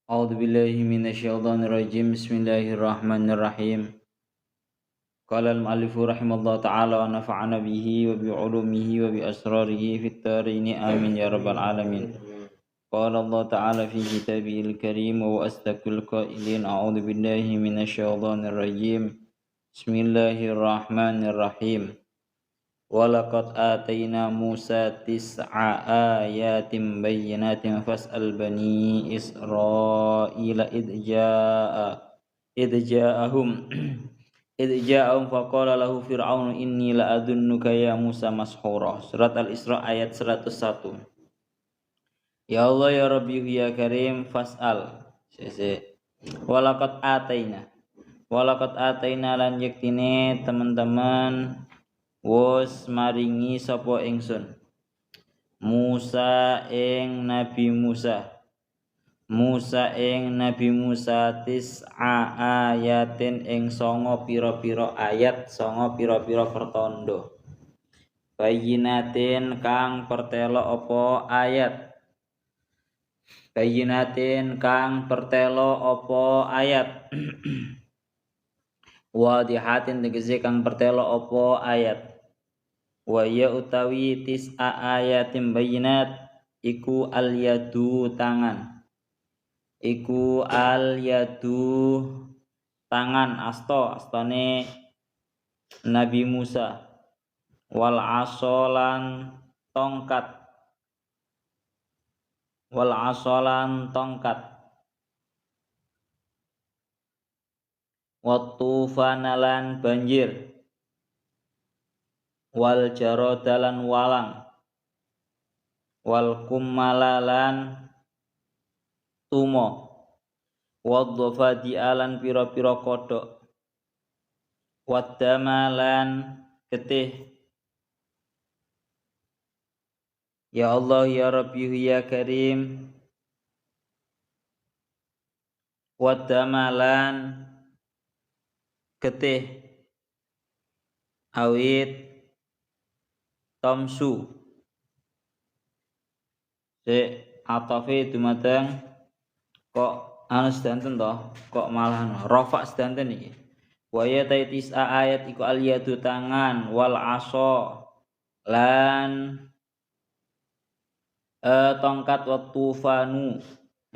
A'udzu billahi minasyaitonir rajim. Bismillahirrahmanirrahim. Qala al-mu'allifu rahimallahu ta'ala wa nafa'ana bihi wa bi 'ulumihi wa bi asrarihi fid dharain amin ya rabbal alamin. Qala Allah ta'ala fi kitabihil karim wa asdaqul qailin a'udzu billahi minasyaitonir rajim. Bismillahirrahmanirrahim. Walaqad atayna Musa tis'a ayatin bayyinatin fas'al bani Israila idja'ahum idja'ahum faqala lahu fir'aunu inni la'adunnuka ya Musa mashura. Surat Al-Isra ayat 101. Ya Allah ya Rabbi ya Karim fas'al. Walaqad atayna lan yektine teman-teman wos maringi sapa ingsun Musa ing Nabi Musa ing Nabi Musa tis'a ayatin ing songo pira-pira ayat songo pira-pira pertanda bayinatin kang pertelo apa ayat wadihatin tegese kang pertelo apa ayat wa ya utawi tis'a ayatin bayinat iku al yadu tangan astane Nabi Musa wal asolan tongkat wa tufanalan banjir wal jarodalan walang wal kummalalan tumo wadhafadi alan pira-pira kodhok wadamalan getih. Ya Allah ya Rabbi ya Karim wadamalan getih awit tamsu atafe dumateng kok anu sedanten to kok malah rafa sedanten iki wa ya taitis ayat iku aliyatu tangan wal aso lan tongkat watufanu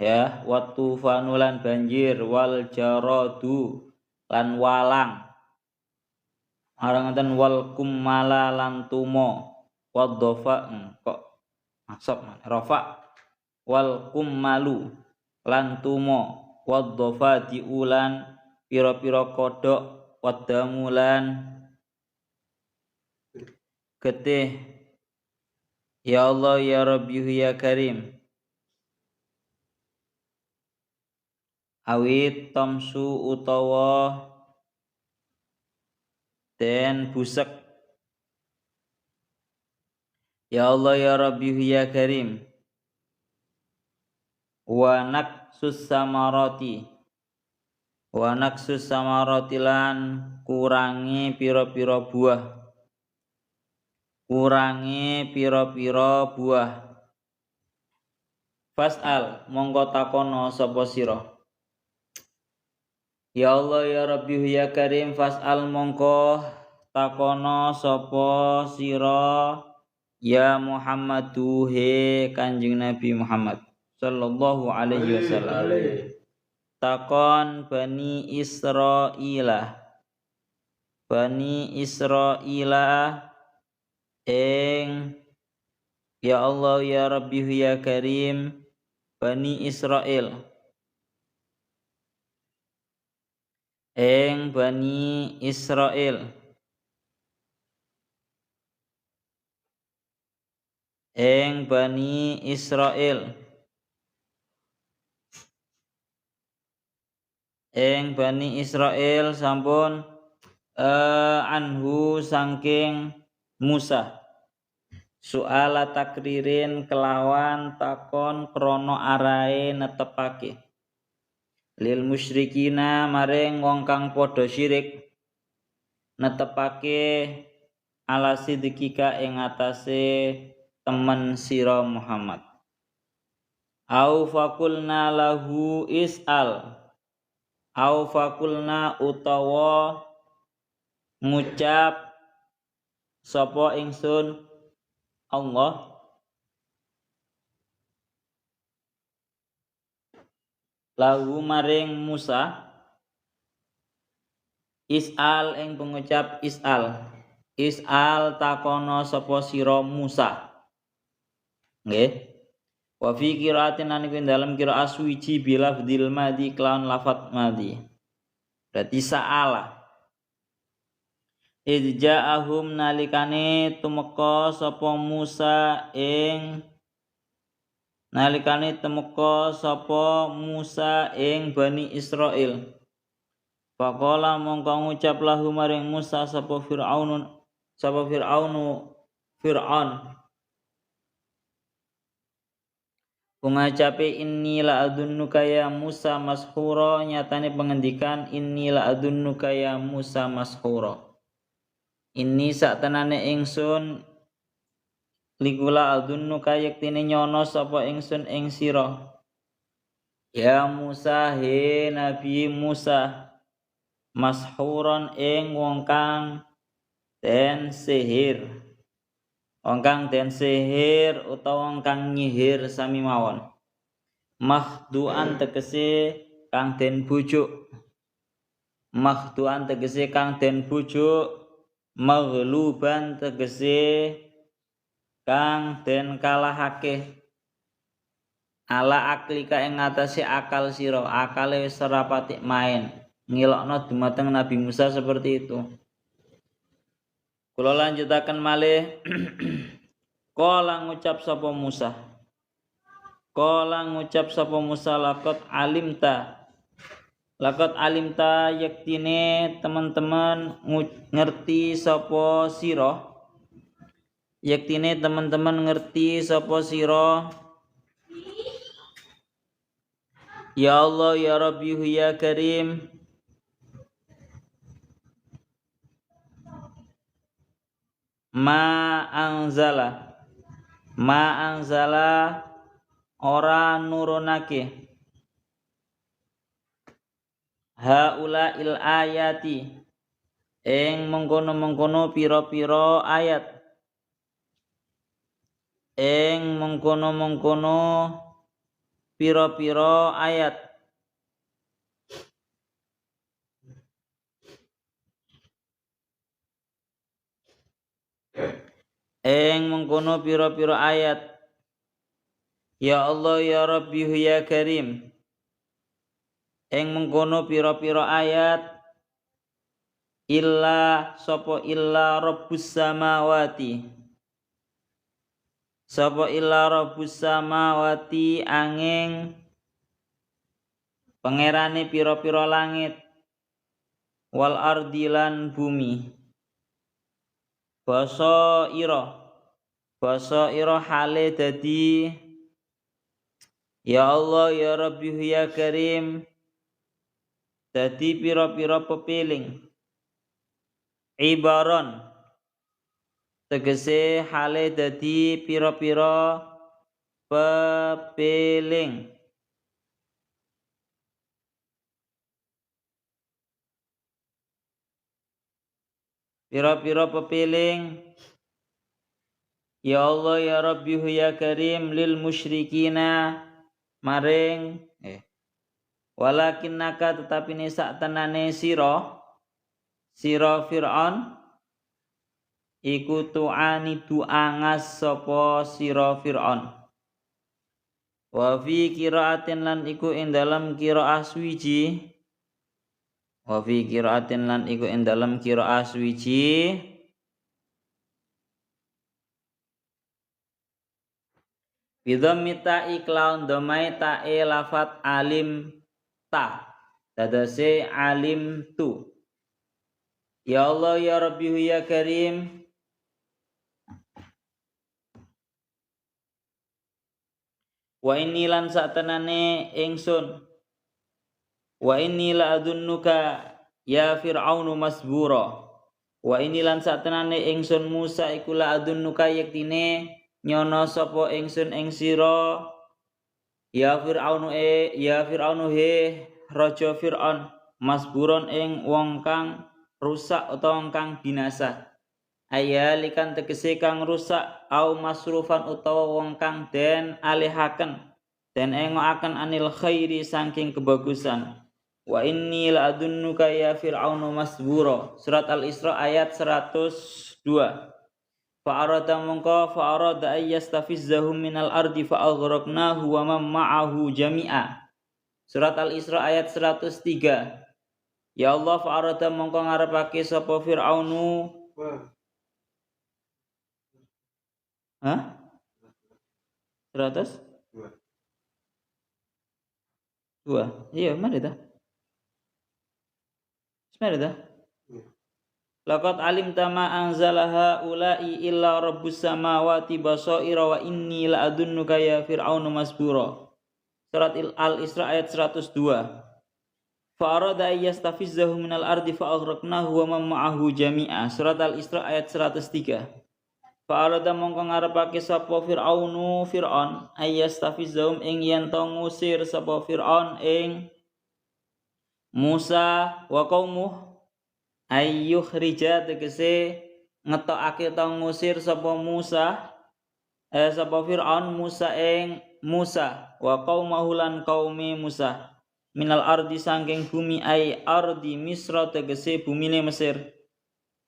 ya watufanu lan banjir wal jaradu lan walang arangan wal kummala lan tumo wadhafa kok maksud rafa wal kummalu lan tumo wadhafa diulan pira-pira kodhok wadamulan getih. Ya Allah ya Rabbi ya Karim awit tamsu utawa den busek. Ya Allah ya Rabbi ya Karim wa naksus samarati lan kurangi pira-pira buah fas'al mongko takono sapa sira. Ya Allah ya Rabbi ya Karim fas'al mongko takono sapa sira ya Muhammadu he Kanjeng Nabi Muhammad sallallahu alaihi wasallam takon Bani Israila ing ya Allah ya Rabbi ya Karim Bani Israil ing Bani Israil sampun anhu saking Musa su'ala takririn kelawan takon krono arahe netepake lil musyrikina maring wong kang padha syirik netepake ala sidqika ing atase temen sira Muhammad au fakulna lahu is'al au fakulna utawa ngucap sapa ingsun Allah lahu maring Musa is'al ing pengucap is'al takono sapa sira Musa nggih wa fi qiraatin lan ing dalem qiraat suwiji bilafdil madi kelawan lafat madi berarti sa'ala idja'ahum nalikane tumeka sapa Musa ing Bani Israil faqala mongko ngucap lahu maring Musa sapa Fir'aun pengacape inni la adunnuka ya Musa mashura nyatane pengendikan inni la adunnuka ya Musa mashura inni saktenane ingsun likula adunnuka yektine nyono sapa ingsun ing sira ya Musa he Nabi Musa mashuron ing wong kang den sihir utawa wong kang nyihir sami mawon mahduan tegese kang den bujuk maghluban tegese kang den kalahake ala aklika ing ngatasi akal sira akale wis ora patik main ngilokno dumateng Nabi Musa seperti itu. Kula lanjutaken malih Kala ngucap sapa Musa laqad alimta yektine teman-teman ngerti sapa sira ya Allah ya Rabbi ya Karim ma anzala ora nurunake haula il ayati ing mengkono-mengkono pira-pira ayat ya Allah ya Rabbi ya Karim ing mengkono pira-pira ayat illa rabbus samawati angin pangerane pira-pira langit wal ardi lan bumi basa ira hale dadi ya Allah ya Rabbi ya Karim dadi pira-pira pepiling ibaron tegese hale dadi pira-pira pepiling ya Allah ya Rabbi ya Karim lil musyrikina maring walakinnaka tetapi ne sak tenane sira Fir'aun iku tu'anidu angas sapa sira Fir'aun wa fi qiraatin lan iku ing dalam qiraah suwiji bidhammita iklaun domai ta'e lafat alim ta dadase alim tu ya Allah ya Rabbi ya Karim wa inni lan satenane ingsun wa inni la adunnuka ya Fir'aunu masbura wa inni lan satenane ingsun Musa iku la adunnuka yektine nyono sapa ingsun ing sira Ya Fir'aunu he raja Fir'aun masburon ing wong kang rusak utawa wong kang binasa. Ayalikan tegese kang rusak au masrufan utawa wong kang den alihaken den engokaken anil khairi saking kebagusan. Wa inni la'adunnuka ya Fir'aunu masbura. Surat Al-Isra ayat 102. Fa'arada ayyastafizzahum minal ardi fa'aghraqnahu wa man ma'ahu jami'a. Surat Al-Isra ayat 103. Ya Allah fa'arada mongko ngarepake sapa Fir'aunu. Hah? 100? 2. Iya, mana dah? Mana dah? Laqad alimta ma anzalaha ulai illa rabbus samawati basaira wa inni la'adunnuka ya Fir'aunu masbura. Surat Al-Isra ayat 102. Fa'arada ayyastafizzahu minal ardi fa'aghraqnahu wa man ma'ahu jami'a. Surat Al-Isra ayat 103. Fa'arada mongko ngarepake sapa Fir'aunu Fir'aun ayyastafizzahum ing yen to ngusir sapa Fir'aun ing Musa wa qaumuh ayyukhrija tegese ngetokake ta ngusir sapa Musa sapa Fir'aun Musa ing Musa wa qaumahu lan qaumi Musa minal ardi saking bumi ay ardi Misra tegese bumine Mesir.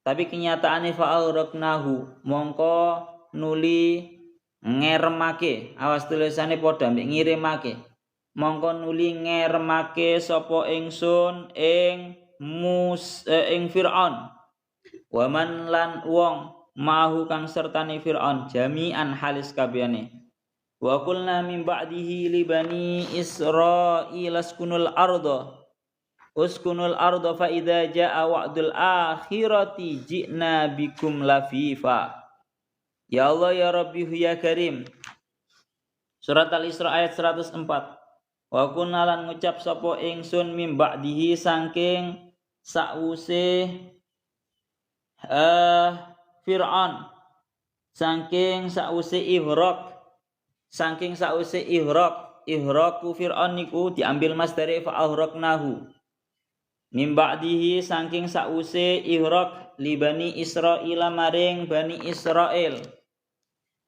Tapi kenyataane fa'aghraqnahu mongko nuli ngeremake awas tulisane padha mbek ngirimake mongko nuli ngeremake sapa ingsun ing ing Fir'aun waman lan wong mahu kang sertane Fir'aun jami'an halis kabehane wa qulna min ba'dihi li bani Israil uskunul arda fa idza jaa wa'dul akhirati ji'na bikum lafifa. Ya Allah ya Rabbi ya Karim. Surat Al-Isra ayat 104. Wa kunna lan ngucap sapa ingsun min ba'dihi saking sause Fir'aun saking sause ihraqu Fir'aun niku diambil mas dari fa'aghraqnahu min ba'dihi saking sause ihraq li bani Israil maring bani Israil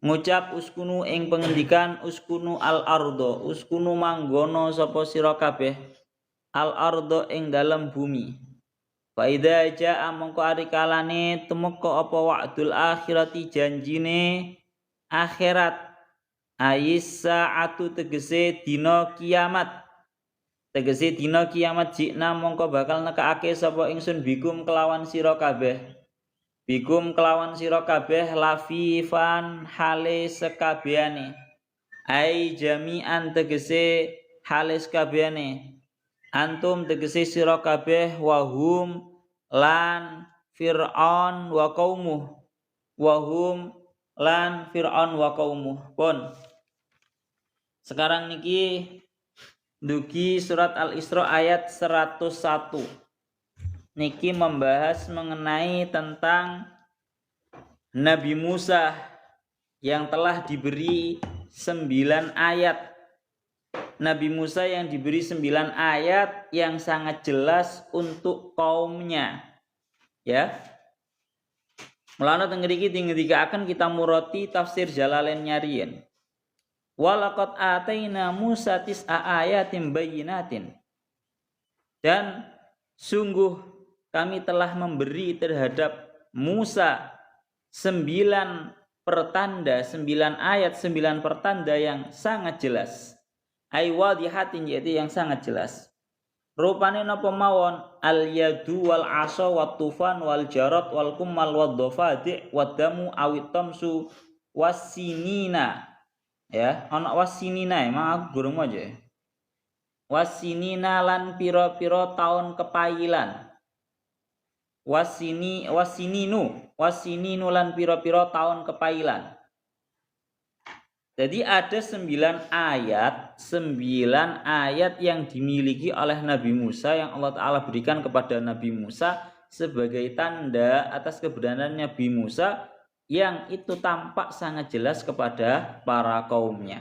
ngucap uskunu ing pengendikan uskunu al ardo uskunu manggono sapa sira kabeh al ardo ing dalam bumi fa idza jaa mongko ari kalane tumeka apa wa'dul akhirati janjine akhirat ayis saatu tegese dina kiamat jikna mongko bakal nekake sapa ingsun bikum kelawan sira kabeh lafifan hale sekabehane ai jami'an tegese hale sekabehane antum tegese sira kabeh wahum lan Fir'aun wa qaumuh pun sekarang niki dugi surat Al-Isra ayat 101. Niki membahas mengenai tentang Nabi Musa yang telah diberi 9 ayat. Nabi Musa yang diberi 9 ayat yang sangat jelas untuk kaumnya. Ya. Mulane teng mriki dingendikaken kita muroti tafsir Jalalain nyarien. Walaqad ataina Musa tis'a ayatin bayyinatin. Dan sungguh kami telah memberi terhadap Musa 9 pertanda, 9 ayat, 9 pertanda yang sangat jelas. Ai wadihatin yaitu yang sangat jelas. Rupane napa mawon al yadu wal asa wat tufan wal jarat wal kummal wad dhafadi wad damu awit tamsu wasinina. Ya, ana wasinina emang aku gurung aja. Wasinina lan pira-pira taun kepailan. Wasininu lan pira-pira taun kepailan. Jadi ada 9 ayat yang dimiliki oleh Nabi Musa yang Allah Ta'ala berikan kepada Nabi Musa sebagai tanda atas kebenaran Nabi Musa yang itu tampak sangat jelas kepada para kaumnya.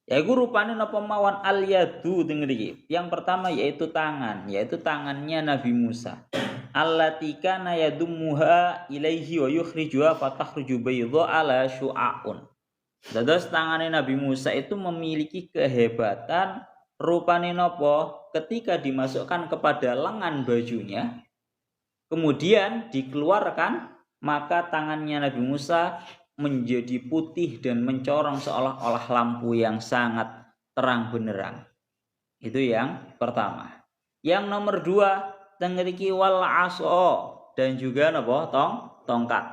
Yaiku rupane napa mawon al-yadu teng mriki. Yang pertama yaitu tangan, yaitu tangannya Nabi Musa. Allati kana yadummuha ilaihi wa yukhrijuha fatakhruju baydha ala syu'aun. Dados tangane Nabi Musa itu memiliki kehebatan rupane napa ketika dimasukkan kepada lengan bajunya kemudian dikeluarkan maka tangannya Nabi Musa menjadi putih dan mencorong seolah-olah lampu yang sangat terang benderang. Itu yang pertama. Yang nomor dua, tengriki wal aso dan juga napa tongkat.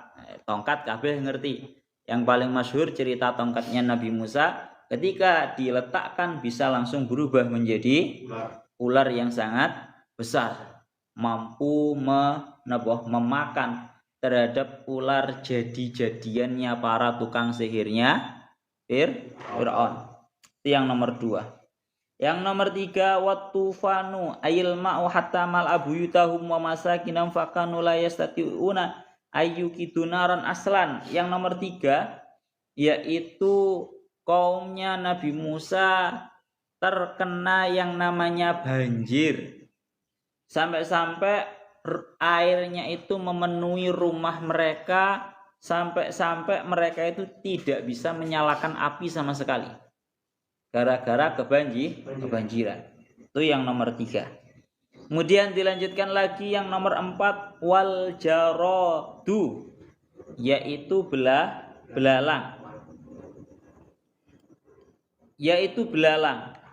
Tongkat kabeh ngerti. Yang paling masyhur cerita tongkatnya Nabi Musa ketika diletakkan bisa langsung berubah menjadi ular yang sangat besar, mampu memakan terhadap ular jadi-jadiannya para tukang sihirnya Fir'aun. Itu yang nomor dua. Yang nomor tiga, watufanu ayil ma'u hatta mal abuyutahum wa masakinam fakanu la yastati'una ayyukidunaran aslan. Yang nomor tiga, yaitu kaumnya Nabi Musa terkena yang namanya banjir. Sampai-sampai airnya itu memenuhi rumah mereka sampai mereka itu tidak bisa menyalakan api sama sekali gara-gara kebanjiran. Itu yang nomor tiga. Kemudian dilanjutkan lagi yang nomor empat, wal jaradu yaitu belalang.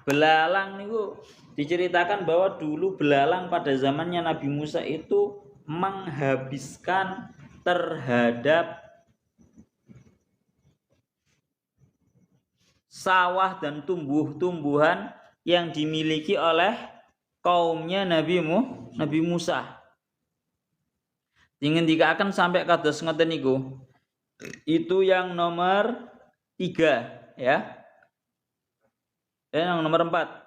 Belalang niku diceritakan bahwa dulu belalang pada zamannya Nabi Musa itu menghabiskan terhadap sawah dan tumbuh-tumbuhan yang dimiliki oleh kaumnya Nabi Musa. Ingin dikatakan sampai kados ngoten niku. Itu yang nomor 3 ya. Dan yang nomor 4.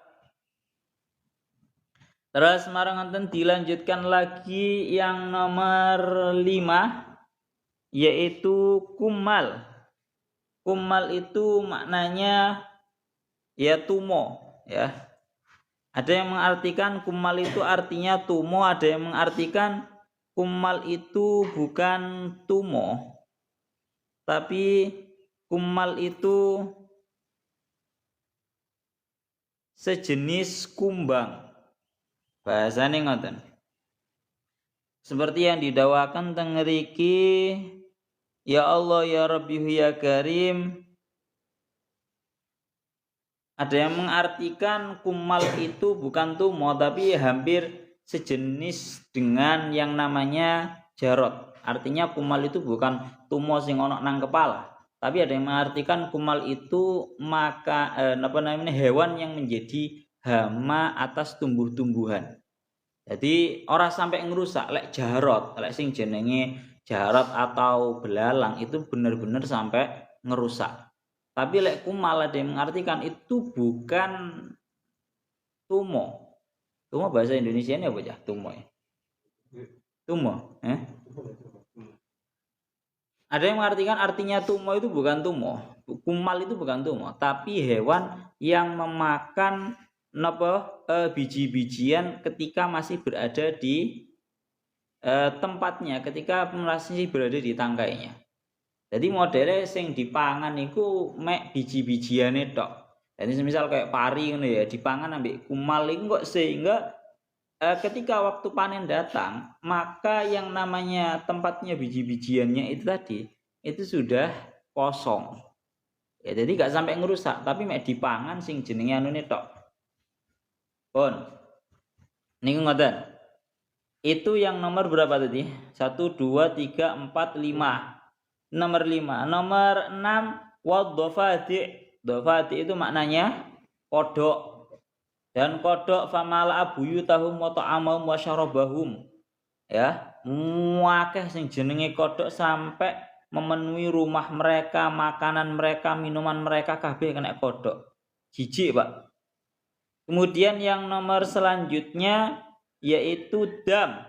Terus marang dilanjutkan lagi yang nomor 5 yaitu kumal. Kumal itu maknanya ya tumo ya. Ada yang mengartikan kumal itu artinya tumo, ada yang mengartikan kumal itu bukan tumo. Tapi kumal itu sejenis kumbang. Bahasane ngoten. Seperti yang didawakan teng ngriki, ya Allah ya Rabbi ya Karim. Ada yang mengartikan kumal itu bukan tumo tapi hampir sejenis dengan yang namanya jarot. Artinya kumal itu bukan tumo sing ono nang kepala, tapi ada yang mengartikan kumal itu hewan yang menjadi hama atas tumbuh-tumbuhan. Jadi orang sampai ngerusak lek jarot, lek sing jenenge jarot atau belalang itu benar-benar sampai ngerusak. Tapi lek kumal ada yang mengartikan itu bukan tumo. Tumo bahasa Indonesia ini apa ya? Tumo ya? Tumo, Ada yang mengartikan artinya tumo itu bukan tumo. Kumal itu bukan tumo, tapi hewan yang memakan biji-bijian ketika masih berada di tempatnya, ketika masih berada di tangkainya. Jadi modelnya sing dipangan iku mek biji-bijiane tok. Jadi semisal kayak pari ngono ya, dipangan ambek kumal iku kok sehingga ketika waktu panen datang, maka yang namanya tempatnya biji-bijiannya itu tadi itu sudah kosong. Ya jadi gak sampai ngerusak, tapi mek dipangan sing jenenge anune tok. Pun. Niku ngoten. Itu yang nomor berapa tadi? 1 2 3 4 5. Nomor 5. Nomor 6 wadhafati. Dhafati itu maknanya kodok. Dan kodok famala abuyutahum wa ta'amahum wa syarabahum. Ya, muakeh sing jenenge kodok sampai memenuhi rumah mereka, makanan mereka, minuman mereka kabeh kena kodok. Jijik, Pak. Kemudian yang nomor selanjutnya yaitu dam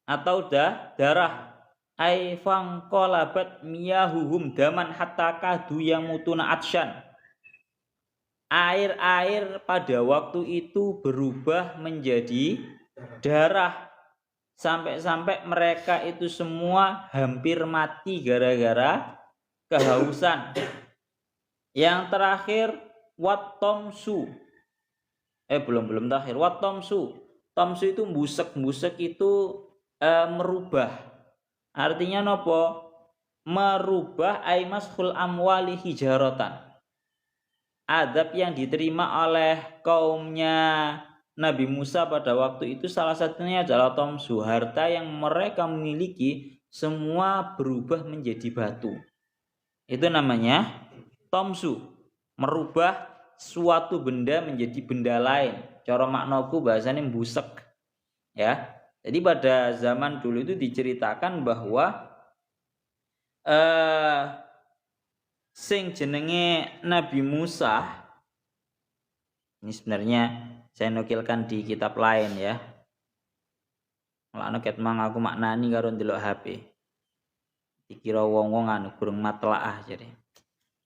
atau darah. Ai fangqalabat miyahuhum daman hatta kadu yang mutuna atsyan. air-air pada waktu itu berubah menjadi darah. Sampai-sampai mereka itu semua hampir mati gara-gara kehausan. Yang terakhir watomsu. Belum terakhir. Watomsu. Tomsu itu busek itu merubah. Artinya nopo? Merubah aimaskhul amwali hijaratan. Adab yang diterima oleh kaumnya Nabi Musa pada waktu itu salah satunya adalah tomsu, harta yang mereka miliki semua berubah menjadi batu. Itu namanya tomsu, merubah suatu benda menjadi benda lain. Cara maknaku bahasanya busek. Ya. Jadi pada zaman dulu itu diceritakan bahwa sing jenenge Nabi Musa ini sebenarnya saya nukilkan di kitab lain ya. Mulane ket mang aku maknani karo ndelok HP. Dikira wong-wong anu burung matlaah jare.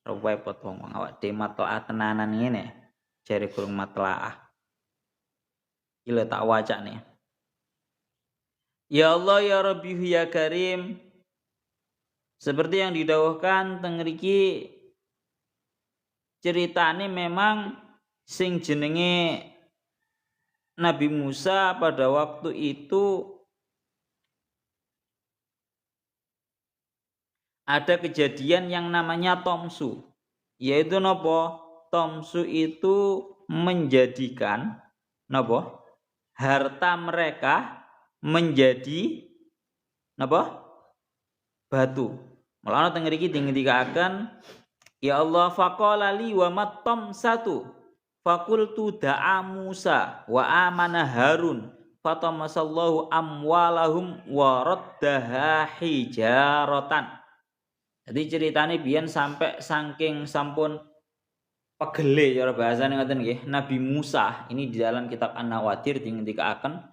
Repot wong awak dhewe matlaah tenanan ngene. Jare burung matlaah. Iki tak waca nih. Ya Allah ya Rabbi ya Karim. Seperti yang didhawuhkan teng mriki ceritane memang sing jenenge Nabi Musa pada waktu itu ada kejadian yang namanya tomsu. Yaitu nopo? Tomsu itu menjadikan nopo? Harta mereka menjadi nopo? Batu. Mulane teng mriki dingendikaken ya Allah faqala li wa mattam satu fakultu da'a Musa wa amana Harun fatamasallahu amwalahum wa raddaha hijaratan. Jadi ceritane biyen sampai saking sampun pegele cara bahasane ngoten nggih. Nabi Musa ini di dalam kitab An-Nawadir dingendikaken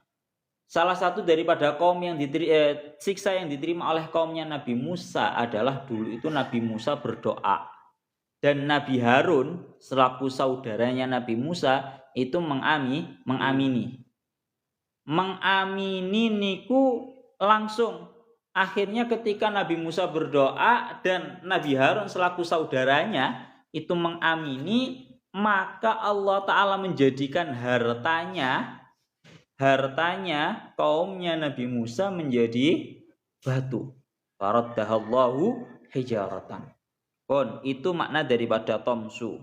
salah satu daripada kaum yang siksa yang diterima oleh kaumnya Nabi Musa adalah dulu itu Nabi Musa berdoa. Dan Nabi Harun selaku saudaranya Nabi Musa itu mengamini. Mengamini niku langsung. Akhirnya ketika Nabi Musa berdoa dan Nabi Harun selaku saudaranya itu mengamini, maka Allah Ta'ala menjadikan hartanya kaumnya Nabi Musa menjadi batu. Faraddahallahu hijaratan. Itu makna daripada tomsu.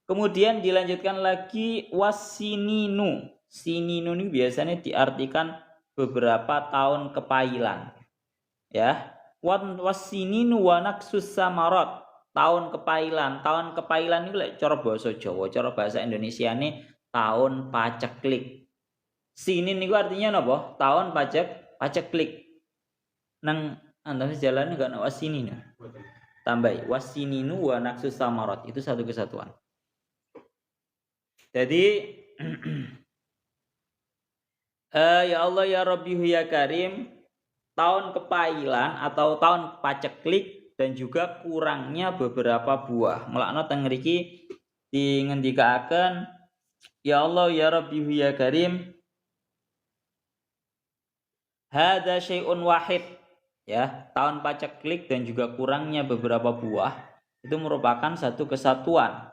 Kemudian dilanjutkan lagi wasininu. Sininu ini biasanya diartikan beberapa tahun kepailan. Ya. Wasininu wa naqsus samarat. Tahun kepailan. Tahun kepailan ini cara bahasa Jawa, cara bahasa Indonesia ini tahun paceklik. Sinin niku artinya napa? Tahun paceklik. Nang antara jalan enggak ana wasinin. Tambahi wasininu wa naqsus samarat. Itu satu kesatuan. Jadi ya Allah ya Rabbi ya Karim, tahun kepailan atau tahun paceklik dan juga kurangnya beberapa buah. Mulakna teng mriki dingendikaken ya Allah ya Rabbi ya Karim, hadza syai'un wahid. Ya, tahun paceklik dan juga kurangnya beberapa buah itu merupakan satu kesatuan.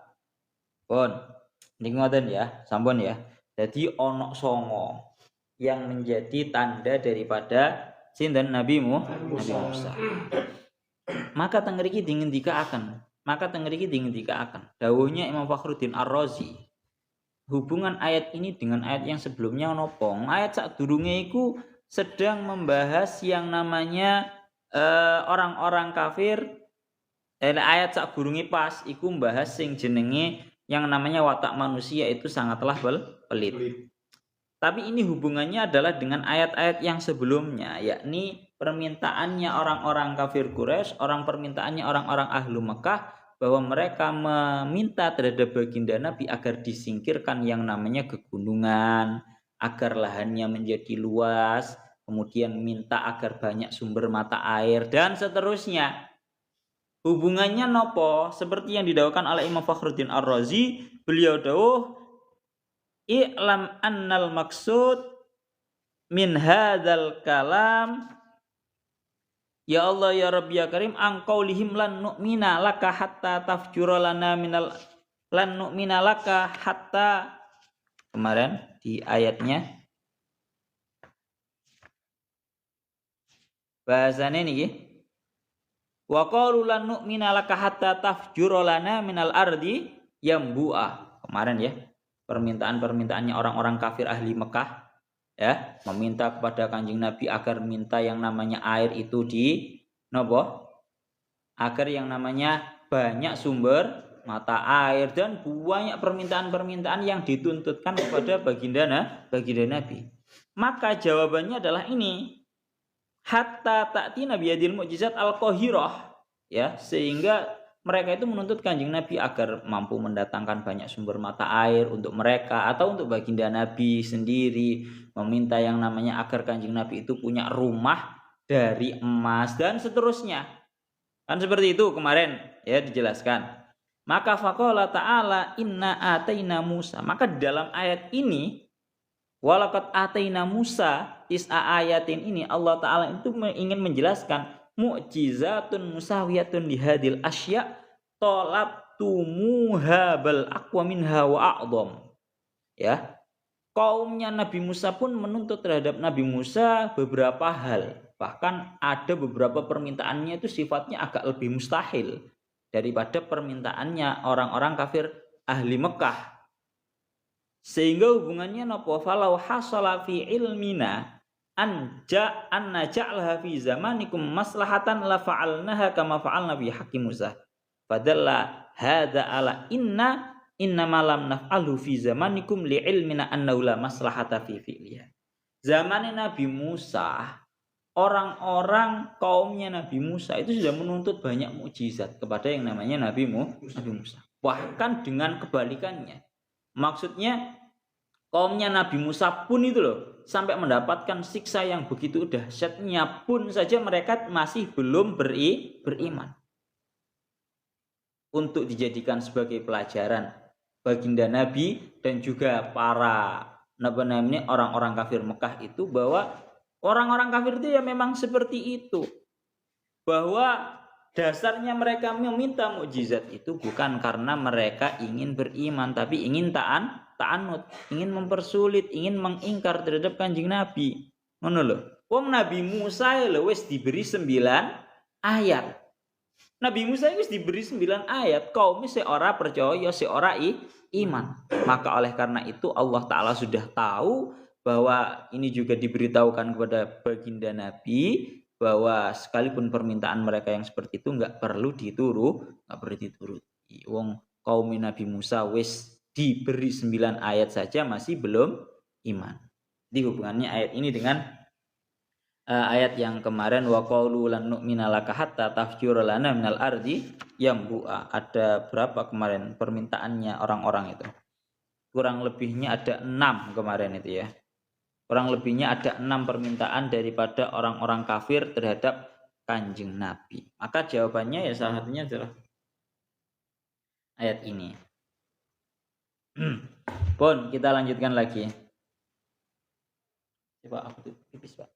Ini ngoten ya, sampun ya. Jadi onok songo yang menjadi tanda daripada sinten Nabi Musa. Maka teng mriki dingendikaken. Dawuhnya Imam Fakhruddin Ar-Razi. Hubungan ayat ini dengan ayat yang sebelumnya nopo? Ayat sadurunge iku sedang membahas yang namanya orang-orang kafir. Ayat sakburunge pas iku membahas sing jenenge yang namanya watak manusia itu sangatlah pelit. Tapi ini hubungannya adalah dengan ayat-ayat yang sebelumnya, yakni permintaannya orang-orang kafir Quraisy, permintaannya orang-orang ahlu Mekah bahwa mereka meminta terhadap baginda Nabi agar disingkirkan yang namanya kegunungan, agar lahannya menjadi luas, kemudian minta agar banyak sumber mata air dan seterusnya. Hubungannya nopo? Seperti yang didakwakan oleh Imam Fakhruddin Ar-Razi beliau dawuh i'lam annal maksud min hadzal kalam ya Allah ya Rabbi ya Karim angqaulihim lan nu'mina laka hatta tafjura lana minal lan nu'mina laka hatta kemarin di ayatnya bahasane niki wa qalu lan nu'mina laka hatta tafjura lana minal ardi yambu'a kemarin ya permintaannya orang-orang kafir ahli Mekah ya meminta kepada Kanjeng Nabi agar minta yang namanya air itu di nopo agar yang namanya banyak sumber mata air dan banyak permintaan-permintaan yang dituntutkan kepada baginda Nabi. Maka jawabannya adalah ini hatta ta'tina biyadil mukjizat al-qahirah ya sehingga mereka itu menuntut Kanjeng Nabi agar mampu mendatangkan banyak sumber mata air untuk mereka atau untuk baginda Nabi sendiri meminta yang namanya agar Kanjeng Nabi itu punya rumah dari emas dan seterusnya kan seperti itu kemarin ya dijelaskan maka faqala ta'ala inna ataina Musa maka di dalam ayat ini walaqad ataina Musa tis'a ayatin ini Allah Ta'ala itu ingin menjelaskan mu'jizatun musawiyatun lihadil asya tolabtumuha bal aqwa minha wa a'dham ya kaumnya Nabi Musa pun menuntut terhadap Nabi Musa beberapa hal bahkan ada beberapa permintaannya itu sifatnya agak lebih mustahil daripada permintaannya orang-orang kafir ahli Mekah sehingga hubungannya napa falau hasala fi ilmina anja an naj'alha fi zamanikum maslahatan la fa'alnaha kama fa'alna bi haqqi Musa fadalla hadza ala inna malam naf'alhu fi zamanikum li ilmina annahu la maslahata fi fi'liha zaman Nabi Musa orang-orang kaumnya Nabi Musa itu sudah menuntut banyak mukjizat kepada yang namanya Nabi Musa bahkan dengan kebalikannya maksudnya kaumnya Nabi Musa pun itu loh sampai mendapatkan siksa yang begitu dahsyatnya pun saja mereka masih belum beriman. Untuk dijadikan sebagai pelajaran baginda Nabi dan juga para orang-orang kafir Mekah itu bahwa orang-orang kafir itu ya memang seperti itu. Bahwa dasarnya mereka meminta mukjizat itu bukan karena mereka ingin beriman tapi ingin ta'anut, ingin mempersulit, ingin mengingkar terhadap Kanjeng Nabi. Ngono lho. Wong Nabi Musa lho wis diberi 9 ayat. Nabi Musa wis diberi 9 ayat, kaum sing ora percaya, sing ora iman. Maka oleh karena itu Allah Taala sudah tahu bahwa ini juga diberitahukan kepada baginda Nabi bahwa sekalipun permintaan mereka yang seperti itu enggak perlu dituruti. Wong kaum Nabi Musa wis diberi 9 ayat saja masih belum iman. Jadi hubungannya ayat ini dengan ayat yang kemarin wa qaulu lan nu'mina laka hatta tafjura lana minal ardi yambu'a. Ada berapa kemarin permintaannya orang-orang itu? Kurang lebihnya ada 6 kemarin itu ya. Kurang lebihnya ada 6 permintaan daripada orang-orang kafir terhadap Kanjeng Nabi. Maka jawabannya ya salah satunya adalah ayat ini. Pun kita lanjutkan lagi. Coba aku tuh tipis Pak.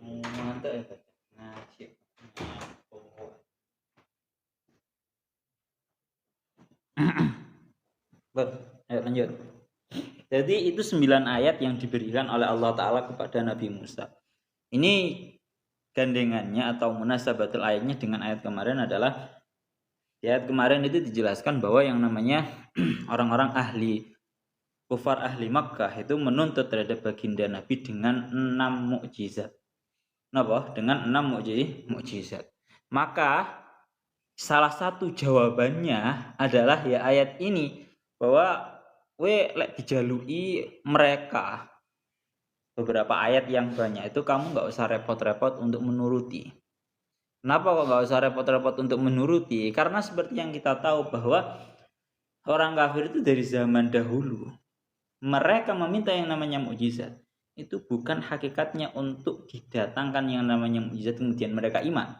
Mantap ya. Nah, sip. Ayo lanjut. Jadi itu 9 ayat yang diberikan oleh Allah Ta'ala kepada Nabi Musa. Ini gandengannya atau munasabatul ayatnya dengan ayat kemarin adalah di ayat kemarin itu dijelaskan bahwa yang namanya orang-orang ahli kufar ahli Makkah itu menuntut terhadap baginda Nabi dengan 6 mukjizat. Kenapa? Dengan 6 mukjizat. Maka salah satu jawabannya adalah ya ayat ini bahwa lek dijalui mereka beberapa ayat yang banyak itu kamu nggak usah repot-repot untuk menuruti. Kenapa kok nggak usah repot-repot untuk menuruti? Karena seperti yang kita tahu bahwa orang kafir itu dari zaman dahulu mereka meminta yang namanya mukjizat. Itu bukan hakikatnya untuk didatangkan yang namanya mukjizat kemudian mereka iman.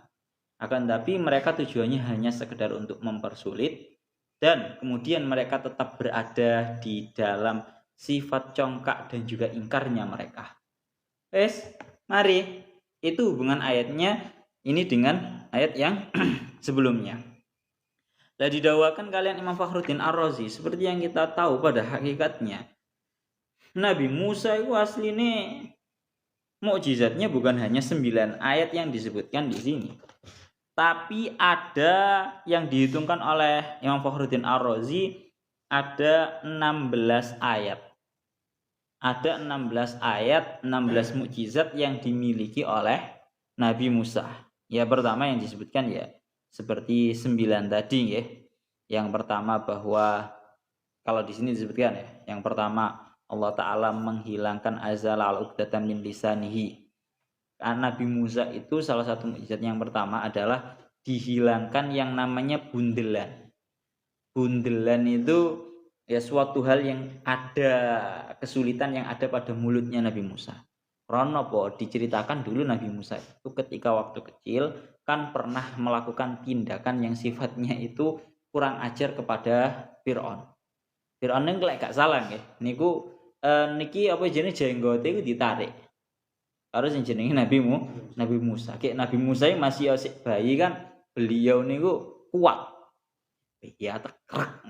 Akan tapi mereka tujuannya hanya sekedar untuk mempersulit dan kemudian mereka tetap berada di dalam sifat congkak dan juga ingkarnya mereka. Mari itu hubungan ayatnya ini dengan ayat yang sebelumnya. Lah didakwakan kalian Imam Fakhruddin Ar-Razi seperti yang kita tahu pada hakikatnya Nabi Musa itu aslinya mukjizatnya bukan hanya 9 ayat yang disebutkan di sini. Tapi ada yang dihitungkan oleh Imam Fakhruddin Ar-Razi ada 16 ayat. Ada 16 ayat, 16 mukjizat yang dimiliki oleh Nabi Musa. Ya pertama yang disebutkan ya seperti 9 tadi ya. Yang pertama bahwa kalau di sini disebutkan ya, yang pertama Allah Ta'ala menghilangkan azala al-uqdatan min lisanihi. Nabi Musa itu salah satu mukjizat yang pertama adalah dihilangkan yang namanya bundelan. Bundelan itu ya suatu hal yang ada kesulitan yang ada pada mulutnya Nabi Musa. Karena apa? Diceritakan dulu Nabi Musa itu ketika waktu kecil kan pernah melakukan tindakan yang sifatnya itu kurang ajar kepada Fir'aun. Fir'aun yang gak salah nggih. Niku niki apa jenenge jenggote iku ditarik. Harus yang jenenge Nabi Musa. Kayak Nabi Musa masih asik bayi kan, beliau niku kuat. Ya tekrek.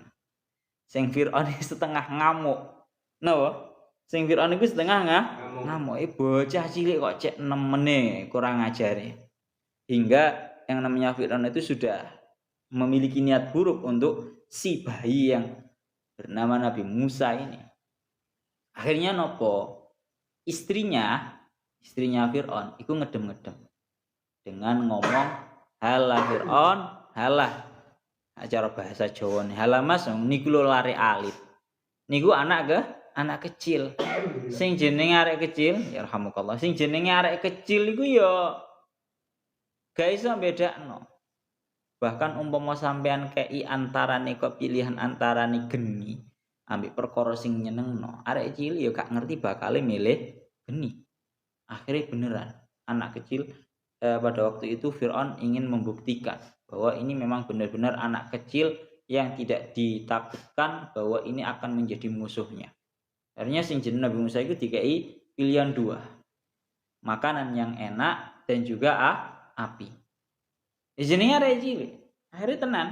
Sing Fir'aun setengah ngamuk. Napa? Sing Fir'aun iku setengah ngamuk. Bocah cilik kok cek nemene kurang ajare. Hingga yang namanya Fir'aun itu sudah memiliki niat buruk untuk si bayi yang bernama Nabi Musa ini. Akhirnya nopo? Istrinya Fir'aun itu ngedem-ngedem dengan ngomong halah Fir'aun, halah. Acara bahasa Jawa nih, halah Mas niku lho lare alit. Niku anak kecil. Sing jenenge arek kecil, ya rahmukallah. Sing jenenge arek kecil iku ya gak iso bedakno. Bahkan umpama sampean kei antarane kok pilihan antarane geni ambek perkara sing nyenengno, arek cilik ya gak ngerti bakale milih geni. Akhirnya beneran anak kecil pada waktu itu Fir'aun ingin membuktikan bahwa ini memang benar-benar anak kecil yang tidak ditakutkan bahwa ini akan menjadi musuhnya. Akhirnya sing jeneng Nabi Musa itu dikai pilihan dua. Makanan yang enak dan juga api. Di sini ada cilik. Akhirnya tenan.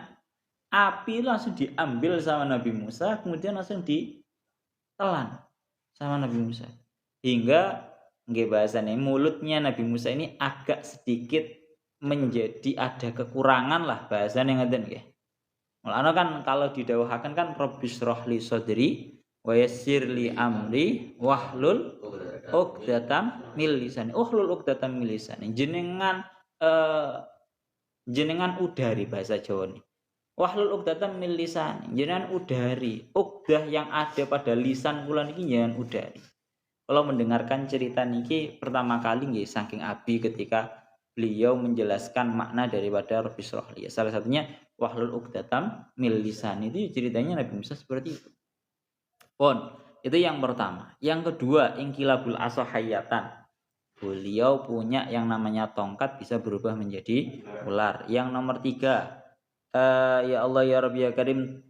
Api langsung diambil sama Nabi Musa, kemudian langsung ditelan sama Nabi Musa. Hingga nggih bahasane mulutnya Nabi Musa ini agak sedikit menjadi ada kekurangan lah bahasane ngoten nggih. Mulane kan kalau didhawuhaken kan Rabbis rohli sodri wa yassir li amri wahlul uqdatam mil lisani. Uhlul uqdatam mil lisani. Jenengan udari bahasa Jawa nih. Wahlul uqdatam mil lisani. Jenengan udari. Uqdah yang ada pada lisan kula niki jenengan udari. Kalau mendengarkan cerita niki pertama kali nggih saking Abi ketika beliau menjelaskan makna daripada Rabbis rohli. Salah satunya wahlul uqdatam mil lisan itu ceritanya Nabi Musa seperti itu. Pon, itu yang pertama. Yang kedua, ingkilabul asahayatan. Beliau punya yang namanya tongkat bisa berubah menjadi ular. Yang nomor 3, ya Allah ya Rabbi ya Karim,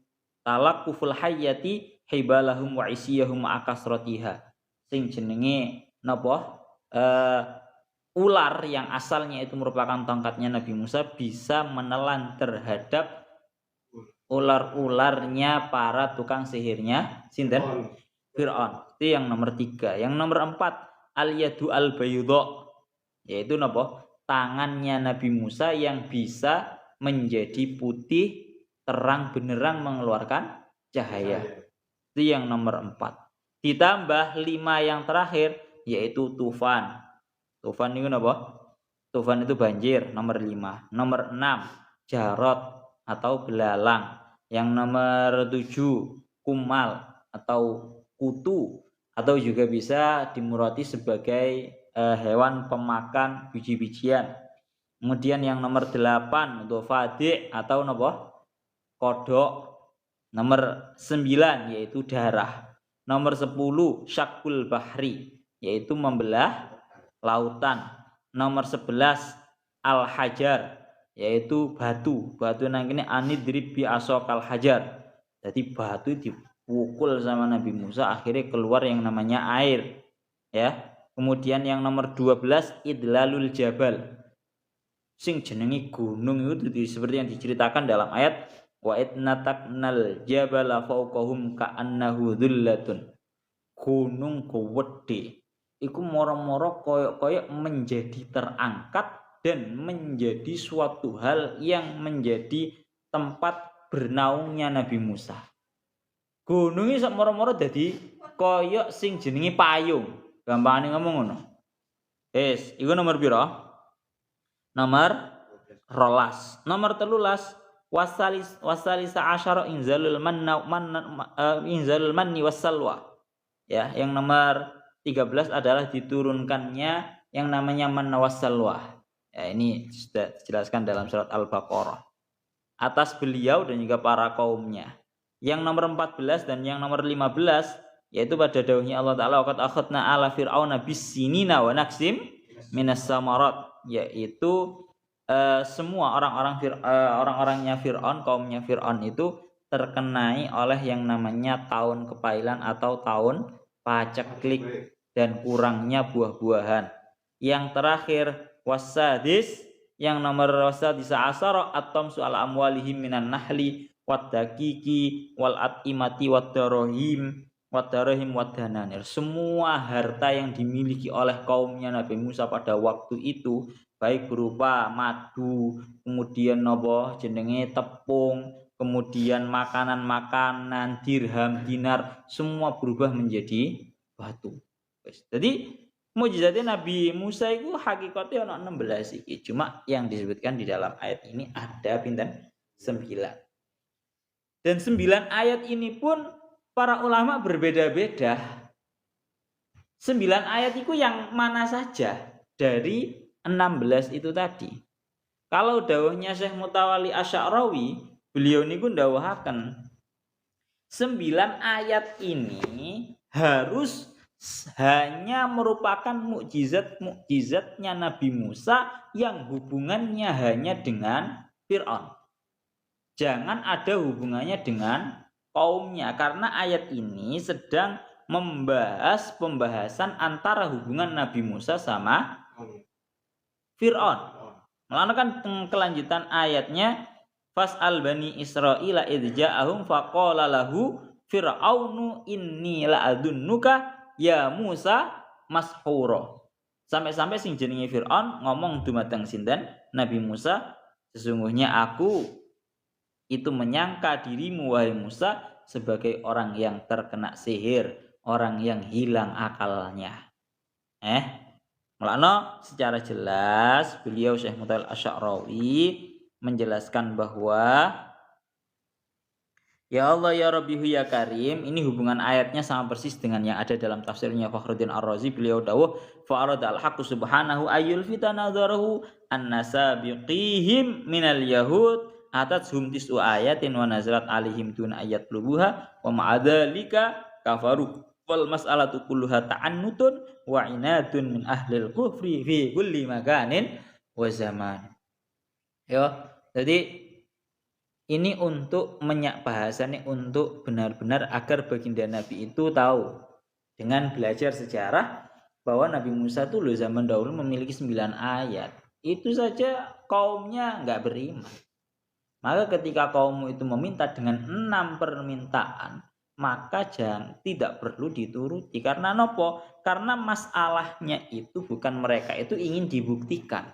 talaquful hayyati hibalahum wa isiyahum akasratiha. Sing jenenge napa ular yang asalnya itu merupakan tongkatnya Nabi Musa bisa menelan terhadap ular-ularnya para tukang sihirnya sinten Fir'aun. Itu yang nomor 3. Yang nomor 4 al-yadu al-bayudha, yaitu napa tangannya Nabi Musa yang bisa menjadi putih terang benerang mengeluarkan cahaya. Itu yang nomor 4. Ditambah 5 yang terakhir yaitu tufan. Tufan itu apa? Tufan itu banjir nomor 5. Nomor 6 jarot atau belalang. Yang nomor 7 kumal atau kutu atau juga bisa dimurati sebagai hewan pemakan biji-bijian. Kemudian yang nomor 8 dhofadi atau apa? Kodok. Nomor 9 yaitu darah. Nomor 10 syakul bahri yaitu membelah lautan. Nomor 11 al-hajar yaitu batu. Batu nang kene anidrib bi asokal hajar. Jadi batu dipukul sama Nabi Musa akhirnya keluar yang namanya air. Ya. Kemudian yang nomor 12 idlalul jabal. Sing jenenge gunung itu seperti yang diceritakan dalam ayat wa itnataknal jabala fawqahum ka'annahu dhullatun. Gunung gede iku moro-moro koyok-koyok menjadi terangkat dan menjadi suatu hal yang menjadi tempat bernaungnya Nabi Musa. Gunung iki sak moro-moro dadi koyok sing jenenge payung. Gampangane ngomong ngono. Iku nomor pira? Nomor 12. Nomor 13 wasalisa asyara inzalul manni wassalwa, Ya, yang nomor 13 adalah diturunkannya yang namanya manawassalwah. Ya, ini sudah dijelaskan dalam surat Al-Baqarah. Atas beliau dan juga para kaumnya. Yang nomor 14 dan yang nomor 15 yaitu pada dawuhnya Allah Ta'ala waqad akhadna ala fir'auna bisinina wa naksim minas samarat, yaitu semua orang-orangnya Fir'aun, kaumnya Fir'aun itu terkenai oleh yang namanya tahun kepailan atau tahun paceklik dan kurangnya buah-buahan. Yang terakhir wasadis, yang nomor wasadis asara atom soal amwalihim minan nahli wad dakiki wal atimati wad darahim wadananir. Semua harta yang dimiliki oleh kaumnya Nabi Musa pada waktu itu, baik berupa madu, kemudian nopo jenenge tepung, kemudian makanan-makanan, dirham, dinar, semua berubah menjadi batu. Jadi mukjizatnya Nabi Musa itu hakikatnya ono 16 iki. Cuma yang disebutkan di dalam ayat ini ada pinten 9. Dan 9 ayat ini pun para ulama berbeda-beda. 9 ayat itu yang mana saja dari 16 itu tadi. Kalau dawuhnya Syekh Mutawalli Asy'arawi, beliau niku ndawuhaken 9 ayat ini harus hanya merupakan mukjizatnya Nabi Musa yang hubungannya hanya dengan Fir'aun. Jangan ada hubungannya dengan kaumnya, karena ayat ini sedang membahas pembahasan antara hubungan Nabi Musa sama Fir'aun. Melainkan kelanjutan ayatnya fas'al bani Israila idz ja'ahum faqala lahu fir'aunu inni la'adunnuka ya Musa mashura. Sampai-sampai sing jenenge Fir'aun ngomong dumateng sinten Nabi Musa, sesungguhnya aku itu menyangka dirimu wahai Musa sebagai orang yang terkena sihir, orang yang hilang akalnya. Mulanya secara jelas beliau Syekh Mutawalli Asy'arawi menjelaskan bahwa ya Allah ya Rabbihu ya Karim, ini hubungan ayatnya sama persis dengan yang ada dalam tafsirnya Fakhruddin Ar-Razi. Beliau dawuh fa arada al-haqqu subhanahu ayyul fitanadharahu annasabiqihim minal yahud atathum tis'u ayatin wa nazalat alaihim dun ayat lubuha wa ma'adzalika kafaru wal mas'alatu kulluha ta'annutun wa inadun min ahlil kufri fi kulli makanin wa zaman. Ya, jadi ini untuk bahasannya untuk benar-benar agar baginda Nabi itu tahu dengan belajar sejarah bahwa Nabi Musa itu loh zaman dahulu memiliki 9 ayat. Itu saja kaumnya nggak beriman. Maka ketika kaummu itu meminta dengan 6 permintaan, maka tidak perlu dituruti. Karena nopo? Karena masalahnya itu bukan mereka itu ingin dibuktikan.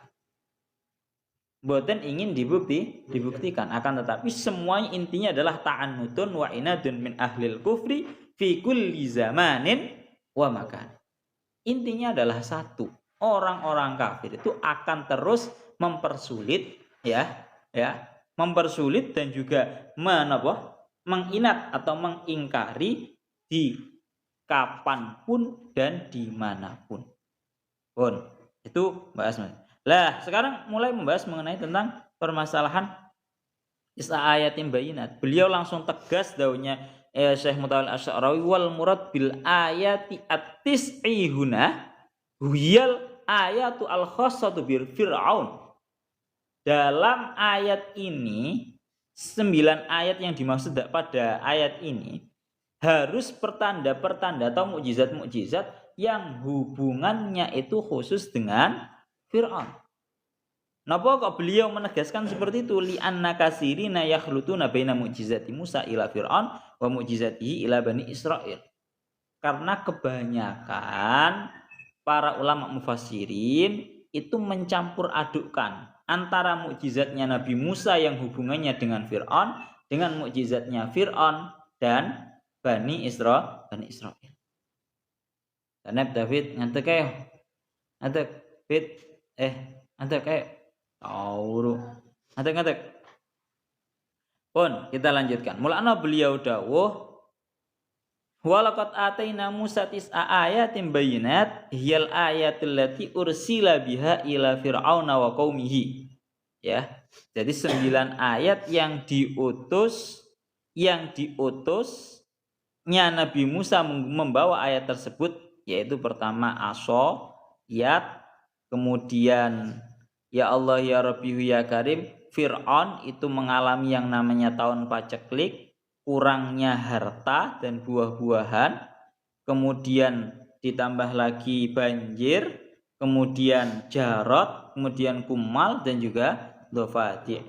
Boten ingin dibuktikan, akan tetapi semuanya intinya adalah ta'annutun wa inadun min ahlil kufri fi kulli zamanin wa makan. Intinya adalah satu, orang-orang kafir itu akan terus mempersulit mempersulit dan juga menginat atau mengingkari di kapanpun dan dimanapun. Itu bahas. Lah, sekarang mulai membahas mengenai tentang permasalahan isa ayatin bayinat. Beliau langsung tegas daunnya Syekh Mutawalli Asy'arawi wal murad bil ayati at-tis'i huna huyal ayatu al-khassatu bir fir'aun. Dalam ayat ini 9 ayat yang dimaksud pada ayat ini harus pertanda-pertanda atau mukjizat-mukjizat yang hubungannya itu khusus dengan Fir'aun. Napa kok beliau menegaskan seperti itu? Li anna kasirina yakhlutuna baina mukjizati Musa ila Fir'aun wa mukjizatihi ila Bani Israil. Karena kebanyakan para ulama mufassirin itu mencampur adukkan antara mukjizatnya Nabi Musa yang hubungannya dengan Fir'aun dengan mukjizatnya Fir'aun dan Bani Israil. Karena David ngantek kayak ngantek kayak tauru ngantek. Pun kita lanjutkan. Mulanya beliau dawuh Walaqad ataina Musa tis'a ayatin bayyinat hiyal ayatul lati ursila biha ila fir'auna wa qaumihi. Ya. Jadi 9 ayat yang diutusnya Nabi Musa membawa ayat tersebut, yaitu pertama aso, yat, kemudian ya Allah ya Rabbi ya Karim. Fir'aun itu mengalami yang namanya tahun paceklik, kurangnya harta dan buah-buahan, kemudian ditambah lagi banjir, kemudian jarot, kemudian kumal dan juga dhofati.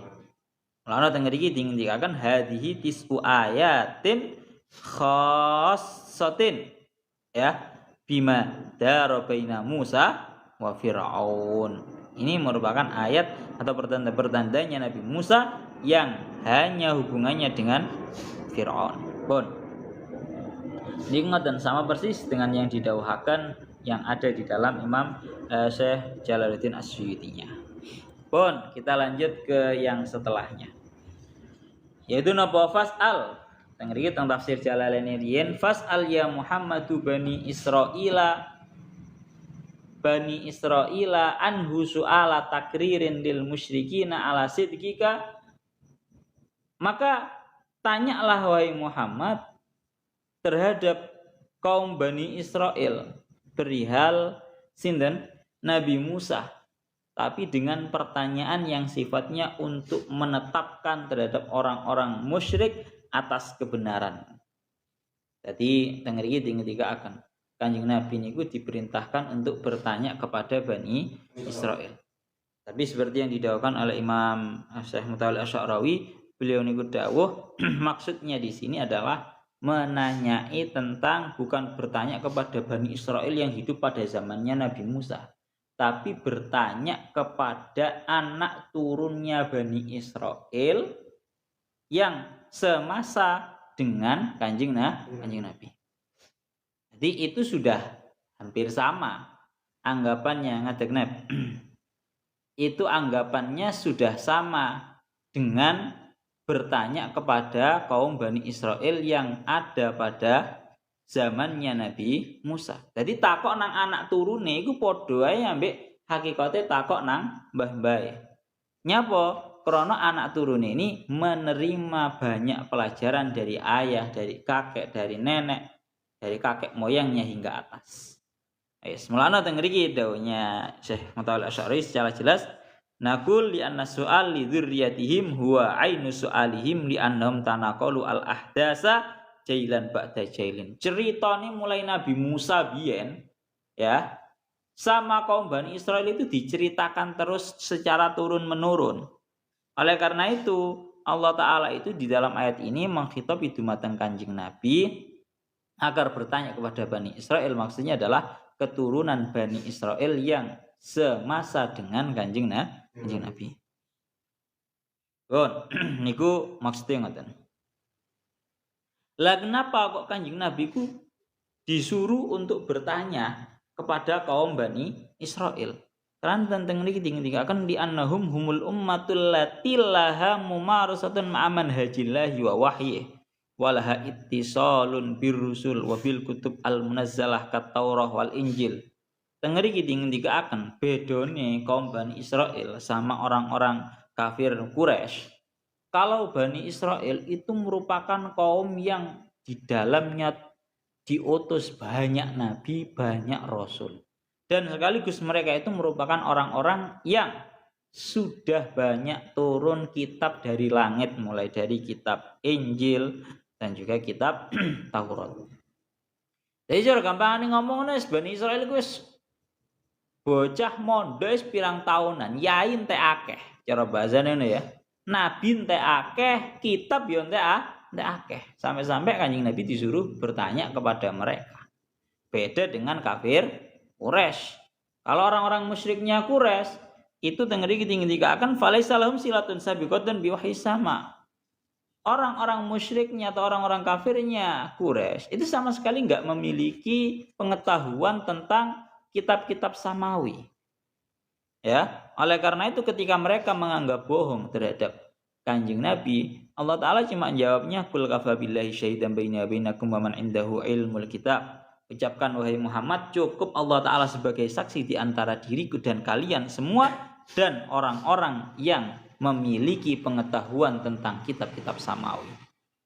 Lalu tengah iki dikatakan hadhihi tis'u ayatin khassatin ya bima darabaina Musa wa Fir'aun. Ini merupakan ayat atau pertanda-pertandanya Nabi Musa yang hanya hubungannya dengan Fir'aun. Bon. Ingat dan sama persis dengan yang didawahkan yang ada di dalam Imam Syekh Jalaluddin Asyuyutinya. Bon, kita lanjut ke yang setelahnya. Yaitu napa fas'al. Tengeri teng tafsir Jalalaini riyen fas'al ya Muhammadu bani Israila anhu su'ala takririn lil musyrikina ala sidqika. Maka tanyalah wahai Muhammad terhadap kaum Bani Israel perihal sinten Nabi Musa, tapi dengan pertanyaan yang sifatnya untuk menetapkan terhadap orang-orang musyrik atas kebenaran. Jadi tengeri ketika akan Kanjeng Nabi niku diperintahkan untuk bertanya kepada Bani Israel. Tapi seperti yang didawahkan oleh Imam Syekh Mutawalli Asy'arawi, beliau niku dawuh maksudnya di sini adalah menanyai tentang, bukan bertanya kepada Bani Israel yang hidup pada zamannya Nabi Musa, tapi bertanya kepada anak turunnya Bani Israel yang semasa dengan Kanjeng Nabi. Jadi itu sudah hampir sama anggapannya ngadeg. Itu anggapannya sudah sama dengan bertanya kepada kaum Bani Israel yang ada pada zamannya Nabi Musa. Jadi takok nang anak turune iku padha ae ambek hakikate takok nang mbah-mbahe. Nyapa? Krana anak turune ini menerima banyak pelajaran dari ayah, dari kakek, dari nenek, dari kakek moyangnya hingga atas. Mulana teng mriki dawuhnya Syekh Mutawalli Asy'ari secara jelas, naqul li anna su'al li dzurriyyatihim huwa ainu su'alihim li annahum tanaqalu al ahdasa jailan ba'da jailin. Ceritane mulai Nabi Musa biyen ya sama kaum Bani Israel itu diceritakan terus secara turun menurun. Oleh karena itu Allah Ta'ala itu di dalam ayat ini menghitopi dumateng Kanjeng Nabi agar bertanya kepada Bani Israel, maksudnya adalah keturunan Bani Israel yang semasa dengan Kanjeng Nabi. Bon, niku maksudnya ngoten. Lah kenapa kok Kanjeng Nabi ku disuruh untuk bertanya kepada kaum Bani Israel? Karena tentang niki dikatakan di annahum humul ummatul lati laha mumarasatun ma'aman hajillahi wa wahyi walaha ittisalun birrusul wa bil kutub al munazzalah kat Taurah wal Injil. Tengeri dikatakan bedone kaum Bani Israel sama orang-orang kafir Quraisy. Kalau Bani Israel itu merupakan kaum yang di dalamnya diutus banyak nabi, banyak rasul. Dan sekaligus mereka itu merupakan orang-orang yang sudah banyak turun kitab dari langit, mulai dari kitab Injil dan juga kitab Taurat. Jadi cara gampang ngomong Bani Israel wis bocah mondok pirang tahunan, yai entek akeh. Cara bahasane ngono ya. Nabi entek akeh, kitab yo entek akeh. Sampai-sampai Kanjeng Nabi disuruh bertanya kepada mereka. Beda dengan kafir Quraisy. Kalau orang-orang musyriknya Quraisy itu tengeri dikatakan falaisa lahum silatun sabiqatun biwahyi sama. Orang-orang musyriknya atau orang-orang kafirnya Quraisy itu sama sekali enggak memiliki pengetahuan tentang kitab-kitab samawi. Ya, oleh karena itu ketika mereka menganggap bohong terhadap Kanjeng Nabi, Allah Ta'ala cuma jawabnya kul kafa billahi syahidan baina bainakum wa man indahu ilmul kitab. Ucapkan wahai Muhammad, cukup Allah Ta'ala sebagai saksi di antara diriku dan kalian semua dan orang-orang yang memiliki pengetahuan tentang kitab-kitab samawi.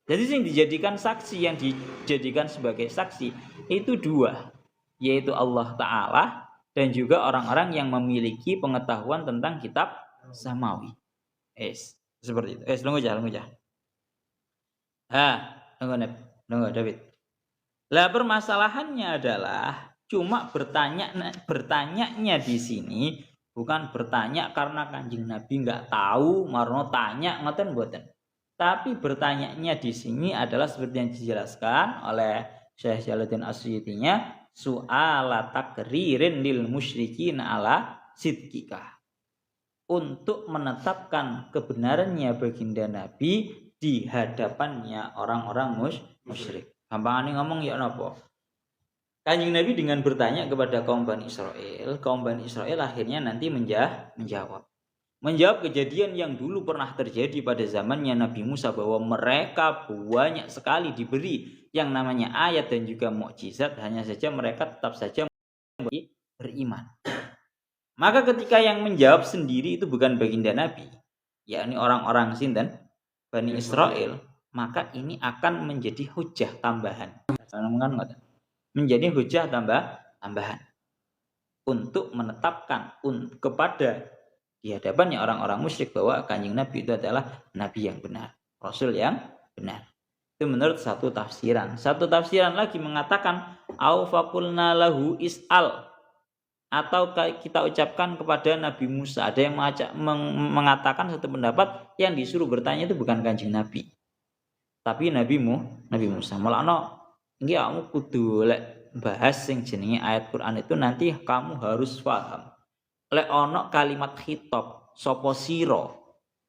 Jadi yang dijadikan saksi, yang dijadikan sebagai saksi itu dua, yaitu Allah Ta'ala dan juga orang-orang yang memiliki pengetahuan tentang kitab samawi. Seperti itu. Tunggu aja. Tunggu David. Lah permasalahannya adalah cuma bertanyanya di sini bukan bertanya karena Kanjeng Nabi nggak tahu, marno tanya ngoten mboten. Tapi bertanyanya di sini adalah seperti yang dijelaskan oleh Syekh Jalaluddin Asyuyutinya, su'ala takririn lil musyrikin ala sidqika. Untuk menetapkan kebenarannya baginda Nabi di hadapannya orang-orang musyrik. Gampangane ngomong ya napa? Kanjeng Nabi dengan bertanya kepada kaum Bani Israel akhirnya nanti menjawab. Menjawab kejadian yang dulu pernah terjadi pada zamannya Nabi Musa, bahwa mereka banyak sekali diberi yang namanya ayat dan juga mukjizat, hanya saja mereka tetap saja beriman. Maka ketika yang menjawab sendiri itu bukan baginda Nabi, yakni orang-orang sinten Bani Israel, maka ini akan menjadi hujah tambahan. Menjadi hujah tambahan untuk menetapkan kepada di hadapannya orang-orang musyrik bahwa Kanjeng Nabi itu adalah Nabi yang benar, Rasul yang benar. Itu menurut satu tafsiran. Satu tafsiran lagi mengatakan au faqulna lahu is'al, atau kita ucapkan kepada Nabi Musa. Ada yang mengatakan satu pendapat yang disuruh bertanya itu bukan Kanjeng Nabi, tapi Nabi Musa. Malah ini kamu kudu lek bahas sing jenenge ayat Quran itu nanti kamu harus paham. Lek ono kalimat khitab sapa sira,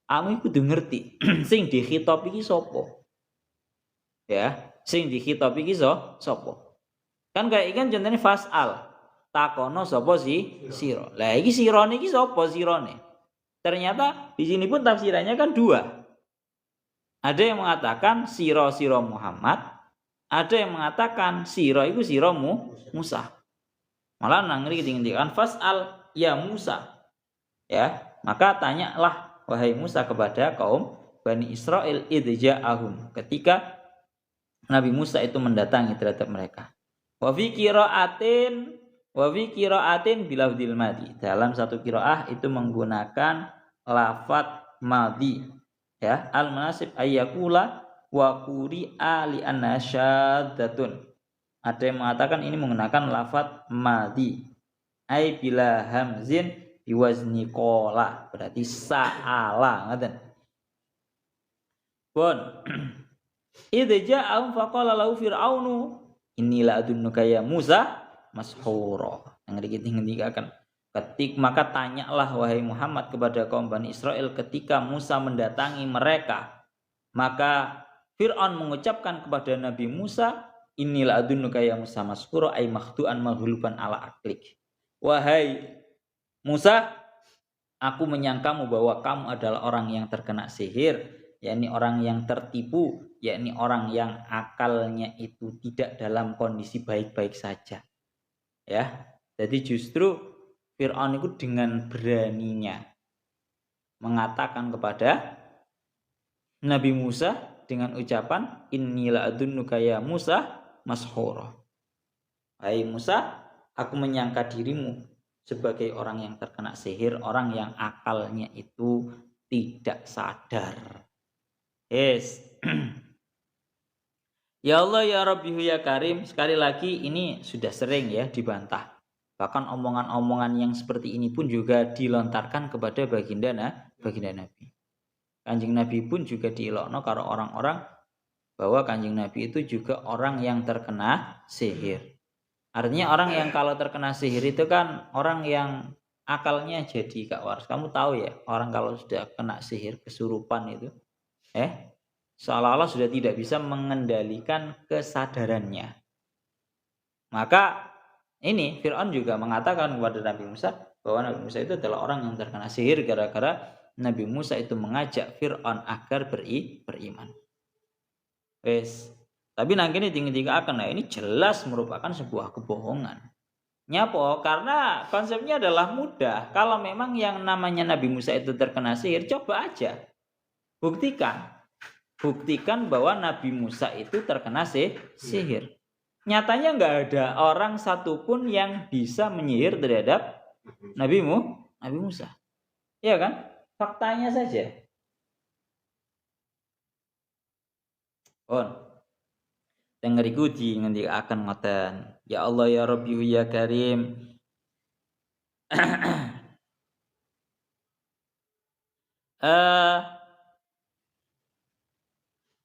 kamu kudu ngerti sing dikhitab iki sapa. Ya, sing dikhitab iki sapa. Kan kayak ikan contohnya fasal. Takono sapa sira. Lah iki sirane iki sapa sirane? Ternyata di sini pun tafsirannya kan dua. Ada yang mengatakan sira Muhammad, ada yang mengatakan sira iku sira Musa. Malah nang ngriki dingendikan fasal ya Musa. Ya, maka tanyalah wahai Musa kepada kaum Bani Israel idja'ahum, ketika Nabi Musa itu mendatangi terhadap mereka. Wa fi qira'atin bilafdil madi. Dalam satu qiraah itu menggunakan lafaz madi. Ya, al-munasib ayyakula wa quri'a li anna syaddatun. Ada yang mengatakan ini menggunakan lafaz madi. Ai bila hamzin biwazni qala, berarti sa'ala ngoten. Pun idja'ahum faqala lahu fir'aunu inni la adunnuka ya Musa mashura. Yang dikatakan maka tanyalah wahai Muhammad kepada kaum Bani Israel ketika Musa mendatangi mereka. Maka Fir'aun mengucapkan kepada Nabi Musa, inilah adunnuka ya Musa mashura ay makhdu'an maghluban ala aklik. Wahai Musa, aku menyangkamu bahwa kamu adalah orang yang terkena sihir, yakni orang yang tertipu, yakni orang yang akalnya itu tidak dalam kondisi baik-baik saja. Ya, jadi justru Fir'aun itu dengan beraninya mengatakan kepada Nabi Musa dengan ucapan innila adunnuka ya Musa mashura. Hai Musa, aku menyangka dirimu sebagai orang yang terkena sihir, orang yang akalnya itu tidak sadar. Yes. Ya Allah ya Rabbi ya Karim, sekali lagi ini sudah sering ya dibantah. Bahkan omongan-omongan yang seperti ini pun juga dilontarkan kepada baginda Nabi. Kanjeng Nabi pun juga diilokno karo orang-orang bahwa Kanjeng Nabi itu juga orang yang terkena sihir. Artinya orang yang kalau terkena sihir itu kan orang yang akalnya jadi gak waras. Kamu tahu ya, orang kalau sudah kena sihir kesurupan itu seolah-olah sudah tidak bisa mengendalikan kesadarannya. Maka ini Fir'aun juga mengatakan kepada Nabi Musa bahwa Nabi Musa itu adalah orang yang terkena sihir gara-gara Nabi Musa itu mengajak Fir'aun agar beriman. Wes. Tapi nang kene dikatakan, nah ini jelas merupakan sebuah kebohongan. Nyapa? Karena konsepnya adalah mudah. Kalau memang yang namanya Nabi Musa itu terkena sihir, coba aja. Buktikan bahwa Nabi Musa itu terkena sihir. Nyatanya nggak ada orang satupun yang bisa menyihir terhadap Nabi Musa. Iya kan? Faktanya saja. Tengeriku ngendi akan ngoten. Ya Allah ya Rabbi ya Karim.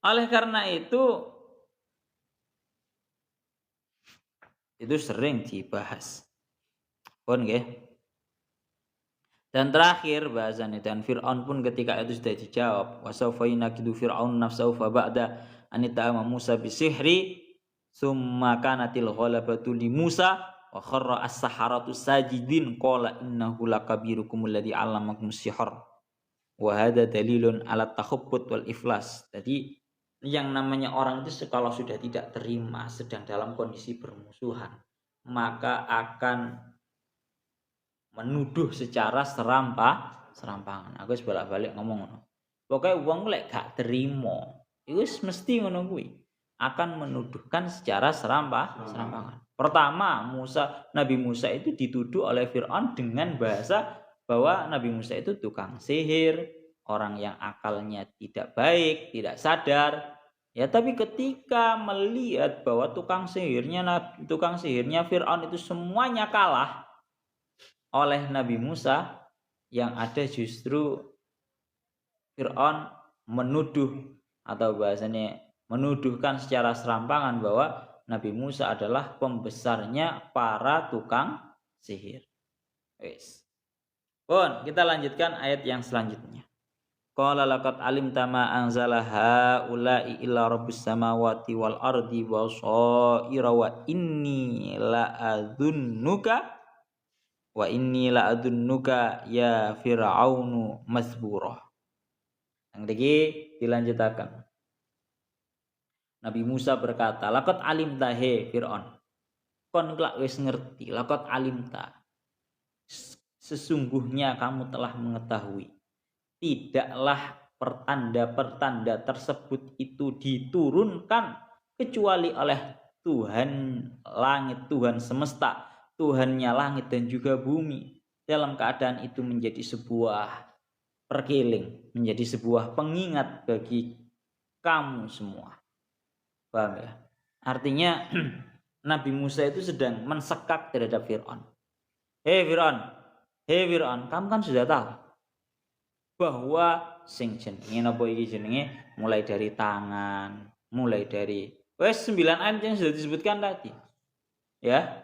Oleh karena itu sering dibahas. Nggih. Dan terakhir bahasannya, dan Fir'aun pun ketika itu sudah dijawab, wasaufa yunakidu Fir'aun nafsahu fa ba'da anita'ama Musa bisihri summa kanatil ghalabatu li Musa wa kharra as-saharatu sajidin qala innahu lakabirukum alladhi 'allamakum sihr wa hadha dalilun ala takhabbut wal iflas. Jadi yang namanya orang itu kalau sudah tidak terima sedang dalam kondisi bermusuhan, maka akan menuduh secara serampangan. Aku bolak-balik ngomong ngono. Pokoke wong lek gak terima, iku mesti ngono kuwi. Akan menuduhkan secara serampangan. Pertama, Nabi Musa itu dituduh oleh Fir'aun dengan bahasa bahwa Nabi Musa itu tukang sihir, orang yang akalnya tidak baik, tidak sadar. Ya, tapi ketika melihat bahwa tukang sihirnya Fir'aun itu semuanya kalah oleh Nabi Musa, yang ada justru Fir'aun menuduh atau bahasanya menuduhkan secara serampangan bahwa Nabi Musa adalah pembesarnya para tukang sihir. Wes. Kita lanjutkan ayat yang selanjutnya. Qala laqad alimta ma anzala haula'i illa rabbus samawati wal ardi basaira wa inni la'adunnuka ya fir'aunu masbura. Yang lagi dilanjutkan. Nabi Musa berkata, laqad alimta he Fir'aun. Kon kelak wis ngerti, laqad alimta. Sesungguhnya kamu telah mengetahui. Tidaklah pertanda-pertanda tersebut itu diturunkan kecuali oleh Tuhan langit, Tuhan semesta, Tuhannya langit dan juga bumi. Dalam keadaan itu menjadi sebuah perkeling, menjadi sebuah pengingat bagi kamu semua. Paham ya? Artinya Nabi Musa itu sedang mensekak terhadap Fir'aun. Hei Fir'aun, kamu kan sudah tahu bahwa sing jenenge napa iki jenenge mulai dari tangan, mulai dari 9 ayat yang sudah disebutkan tadi. Ya.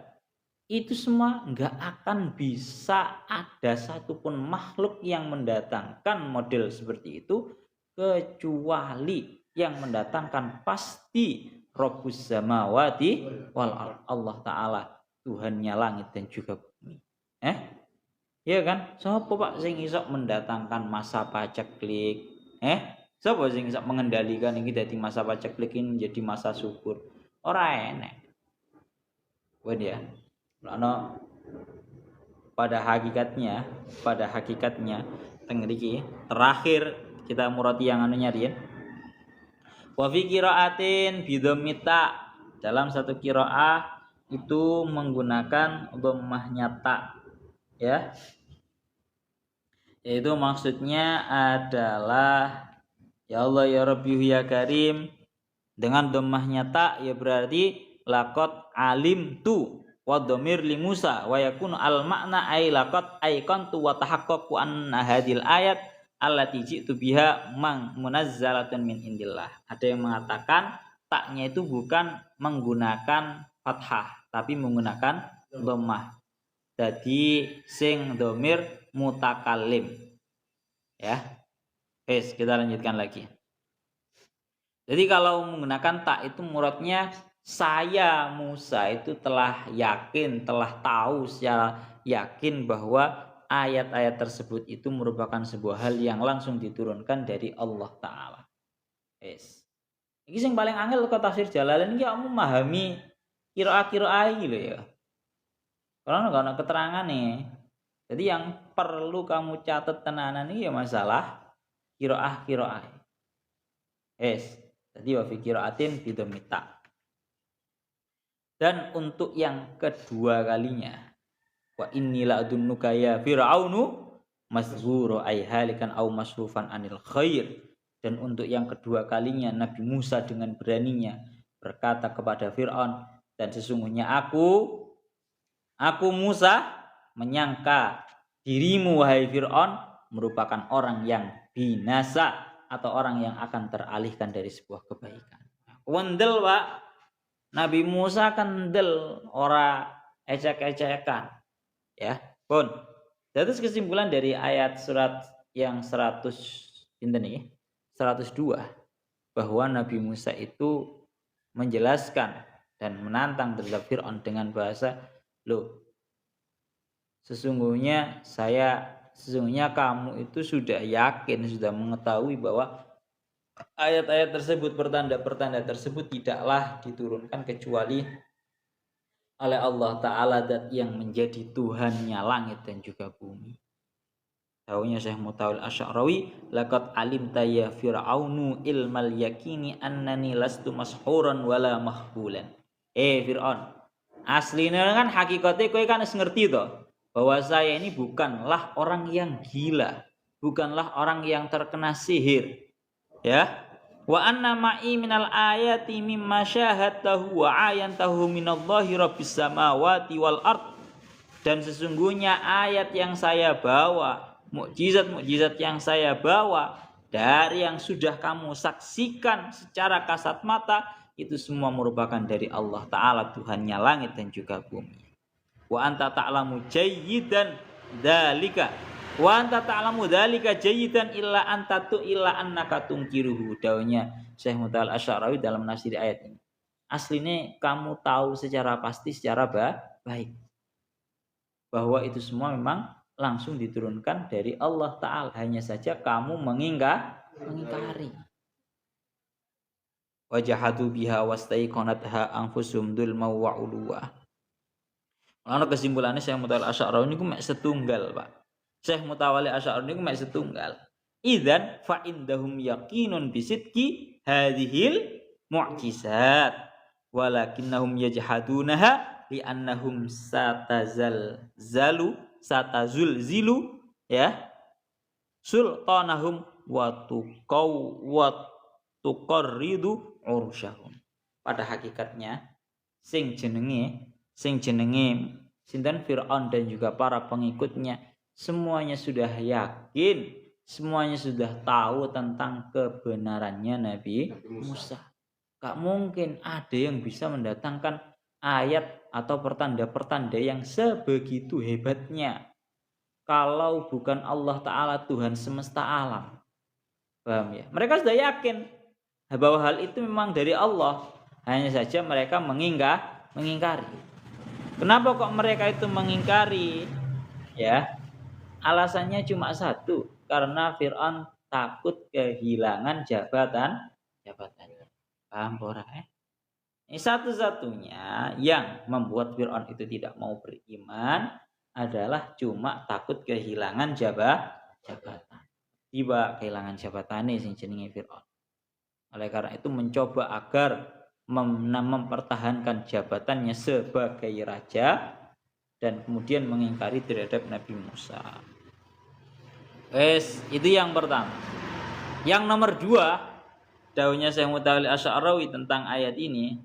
Itu semua enggak akan bisa ada satupun makhluk yang mendatangkan model seperti itu kecuali yang mendatangkan pasti Rabbus samawati wal ard, Allah Ta'ala, Tuhannya langit dan juga bumi. Iya kan? Siapa Pak sing iso mendatangkan masa paceklik? Siapa sing iso mengendalikan ini dari masa paceklik ini menjadi masa syukur? Ora enek. Ya. Pada hakikatnya tengriki terakhir kita murati yang anunya dia. Wa fi qiraatin bidhammita, dalam satu qiraah itu menggunakan dhammahnya ta, ya. Yaitu maksudnya adalah ya Allah ya Rabbi ya Karim, dengan dhammahnya ta ya berarti laqad alimtu wa dhamir li Musa wa yakunu al makna ay laqad aiqantu wa tahaqqaqu anna hadhil ayat allati ji'tu biha munazzalatun min indillah. Ada yang mengatakan taknya itu bukan menggunakan fathah tapi menggunakan dhammah. Jadi sing dhamir mutakallim. Ya. Kita lanjutkan lagi. Jadi kalau menggunakan tak itu muradnya saya Musa itu telah yakin, telah tahu secara yakin bahwa ayat-ayat tersebut itu merupakan sebuah hal yang langsung diturunkan dari Allah Ta'ala. Yes. Ini yang paling angel kok tafsir Jalalain ini kamu memahami kira-kira lho ya. Karena nggak ada keterangan nih. Jadi yang perlu kamu catat tenanan ini ya masalah kiroah. Yes. Jadi wa fi qiraatin bidomita. Dan untuk yang kedua kalinya, wa inni la adunnuka ya fir'aunu mazghuru ay halikan au masrufan anil khair. Dan untuk yang kedua kalinya Nabi Musa dengan beraninya berkata kepada Fir'aun, dan sesungguhnya aku Musa menyangka dirimu wahai Fir'aun merupakan orang yang binasa atau orang yang akan teralihkan dari sebuah kebaikan. Wendel Pak, Nabi Musa kendel ora ecek-ecekan. Ya, pun. Jadi kesimpulan dari ayat surat yang 102 bahwa Nabi Musa itu menjelaskan dan menantang terhadap Fir'aun dengan bahasa, sesungguhnya kamu itu sudah yakin, sudah mengetahui bahwa ayat-ayat tersebut, pertanda-pertanda tersebut tidaklah diturunkan kecuali oleh Allah Ta'ala dat yang menjadi Tuhannya langit dan juga bumi. Tahunya Syekh Mutawil Asy'arawi, laqad alimta ya fir'aunu ilmal yakini annani lastu mashuran wala mahbulan. Fir'aun, aslinya kan hakikatnya kowe kan ngerti toh bahwa saya ini bukanlah orang yang gila, bukanlah orang yang terkena sihir. Ya. Wa anna ma'i minal ayati mimma syahadtahu wa ayantahu minallahi rabbis samawati wal ard. Dan sesungguhnya ayat yang saya bawa, mukjizat-mukjizat yang saya bawa dari yang sudah kamu saksikan secara kasat mata, itu semua merupakan dari Allah Ta'ala, Tuhannya langit dan juga bumi. Wa anta ta'lamu jayyidan dzalika wa anta ta'lamu dzalika jayyidan illa annaka tungkiruhu. Daunya Syekh Mutawil Asy'arawi dalam nafsir ayat ini. Aslinya kamu tahu secara pasti, secara baik bahwa itu semua memang langsung diturunkan dari Allah Ta'ala. Hanya saja kamu mengingkari. Wajahadu biha wastaiqanatha anfusum dzulma wa uluwa. Ana kesimpulannya Syekh Mutawalli Asy'arawi niku mek setunggal, Pak. Syekh Mutawalli Asy'arawi niku mek setunggal. Idzan fa indahum yaqinun bisidqi hadhil mu'jizat walakinnahum yajhadunaha li'annahum satazulzilu ya sultanahum wa tuqarridu ursyahum. Pada hakikatnya sing jenenge sinten Fir'aun dan juga para pengikutnya semuanya sudah yakin, semuanya sudah tahu tentang kebenarannya Nabi Musa. Gak mungkin ada yang bisa mendatangkan ayat atau pertanda-pertanda yang sebegitu hebatnya kalau bukan Allah Ta'ala, Tuhan semesta alam. Paham ya? Mereka sudah yakin bahwa hal itu memang dari Allah, hanya saja mereka mengingkari. Kenapa kok mereka itu mengingkari? Ya, alasannya cuma satu, karena Fir'aun takut kehilangan jabatannya. Paham ora? Ini satu-satunya yang membuat Fir'aun itu tidak mau beriman adalah cuma takut kehilangan jabatan. Tiba kehilangan jabatannya sing jenenge Fir'aun. Oleh karena itu mencoba agar mempertahankan jabatannya sebagai raja dan kemudian mengingkari terhadap Nabi Musa. Itu yang pertama. Yang nomor 2, daunnya Syekh Mutawalli Asy'arawi tentang ayat ini,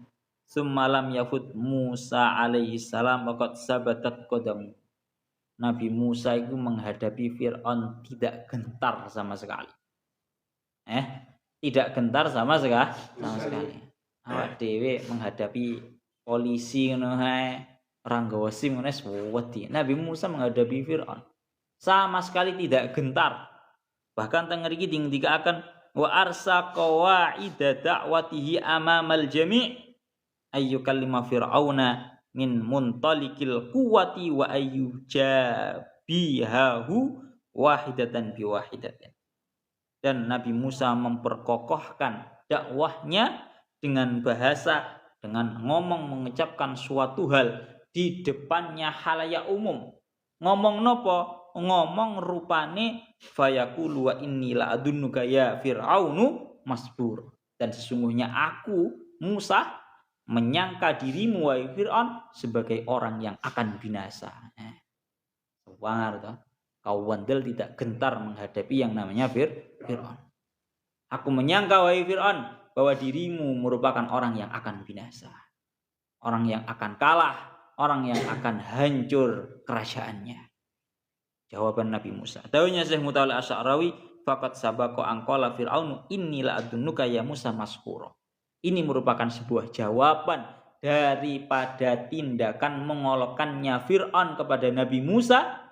summalam yafut Musa alaihi salam waqad sabatat qadam. Nabi Musa itu menghadapi Fir'aun tidak gentar sama sekali. Tidak gentar sama sekali. Awak dhewe menghadapi polisi ngono hae, orang gawa SIM ngono wedi. Nabi Musa menghadapi Fir'aun sama sekali tidak gentar. Bahkan teng mriki dikatakan wa arsa qawaida da'watihi amamal jami' ayyukallima fir'auna min muntalikil quwwati wa bihahu wahidatan biwahidatin. Dan Nabi Musa memperkokohkan dakwahnya dengan bahasa, dengan mengucapkan suatu hal di depannya halayak umum. Ngomong nopo? Ngomong rupane fayaqulu wa inni la adunnuka ya fir'aunu masbur. Dan sesungguhnya aku Musa menyangka dirimu wahai Fir'aun sebagai orang yang akan binasa. Sewangar toh. Kau wandel tidak gentar menghadapi yang namanya Fir'aun. Aku menyangka wahai Fir'aun bahwa dirimu merupakan orang yang akan binasa. Orang yang akan kalah, orang yang akan hancur kerajaannya. Jawaban Nabi Musa. Dawuhnya Syekh Mutawalli Asy'arawi, faqad sabaqa angqala fir'aunu inni la adunnuka ya Musa masqura. Ini merupakan sebuah jawaban daripada tindakan mengolokkannya Fir'aun kepada Nabi Musa.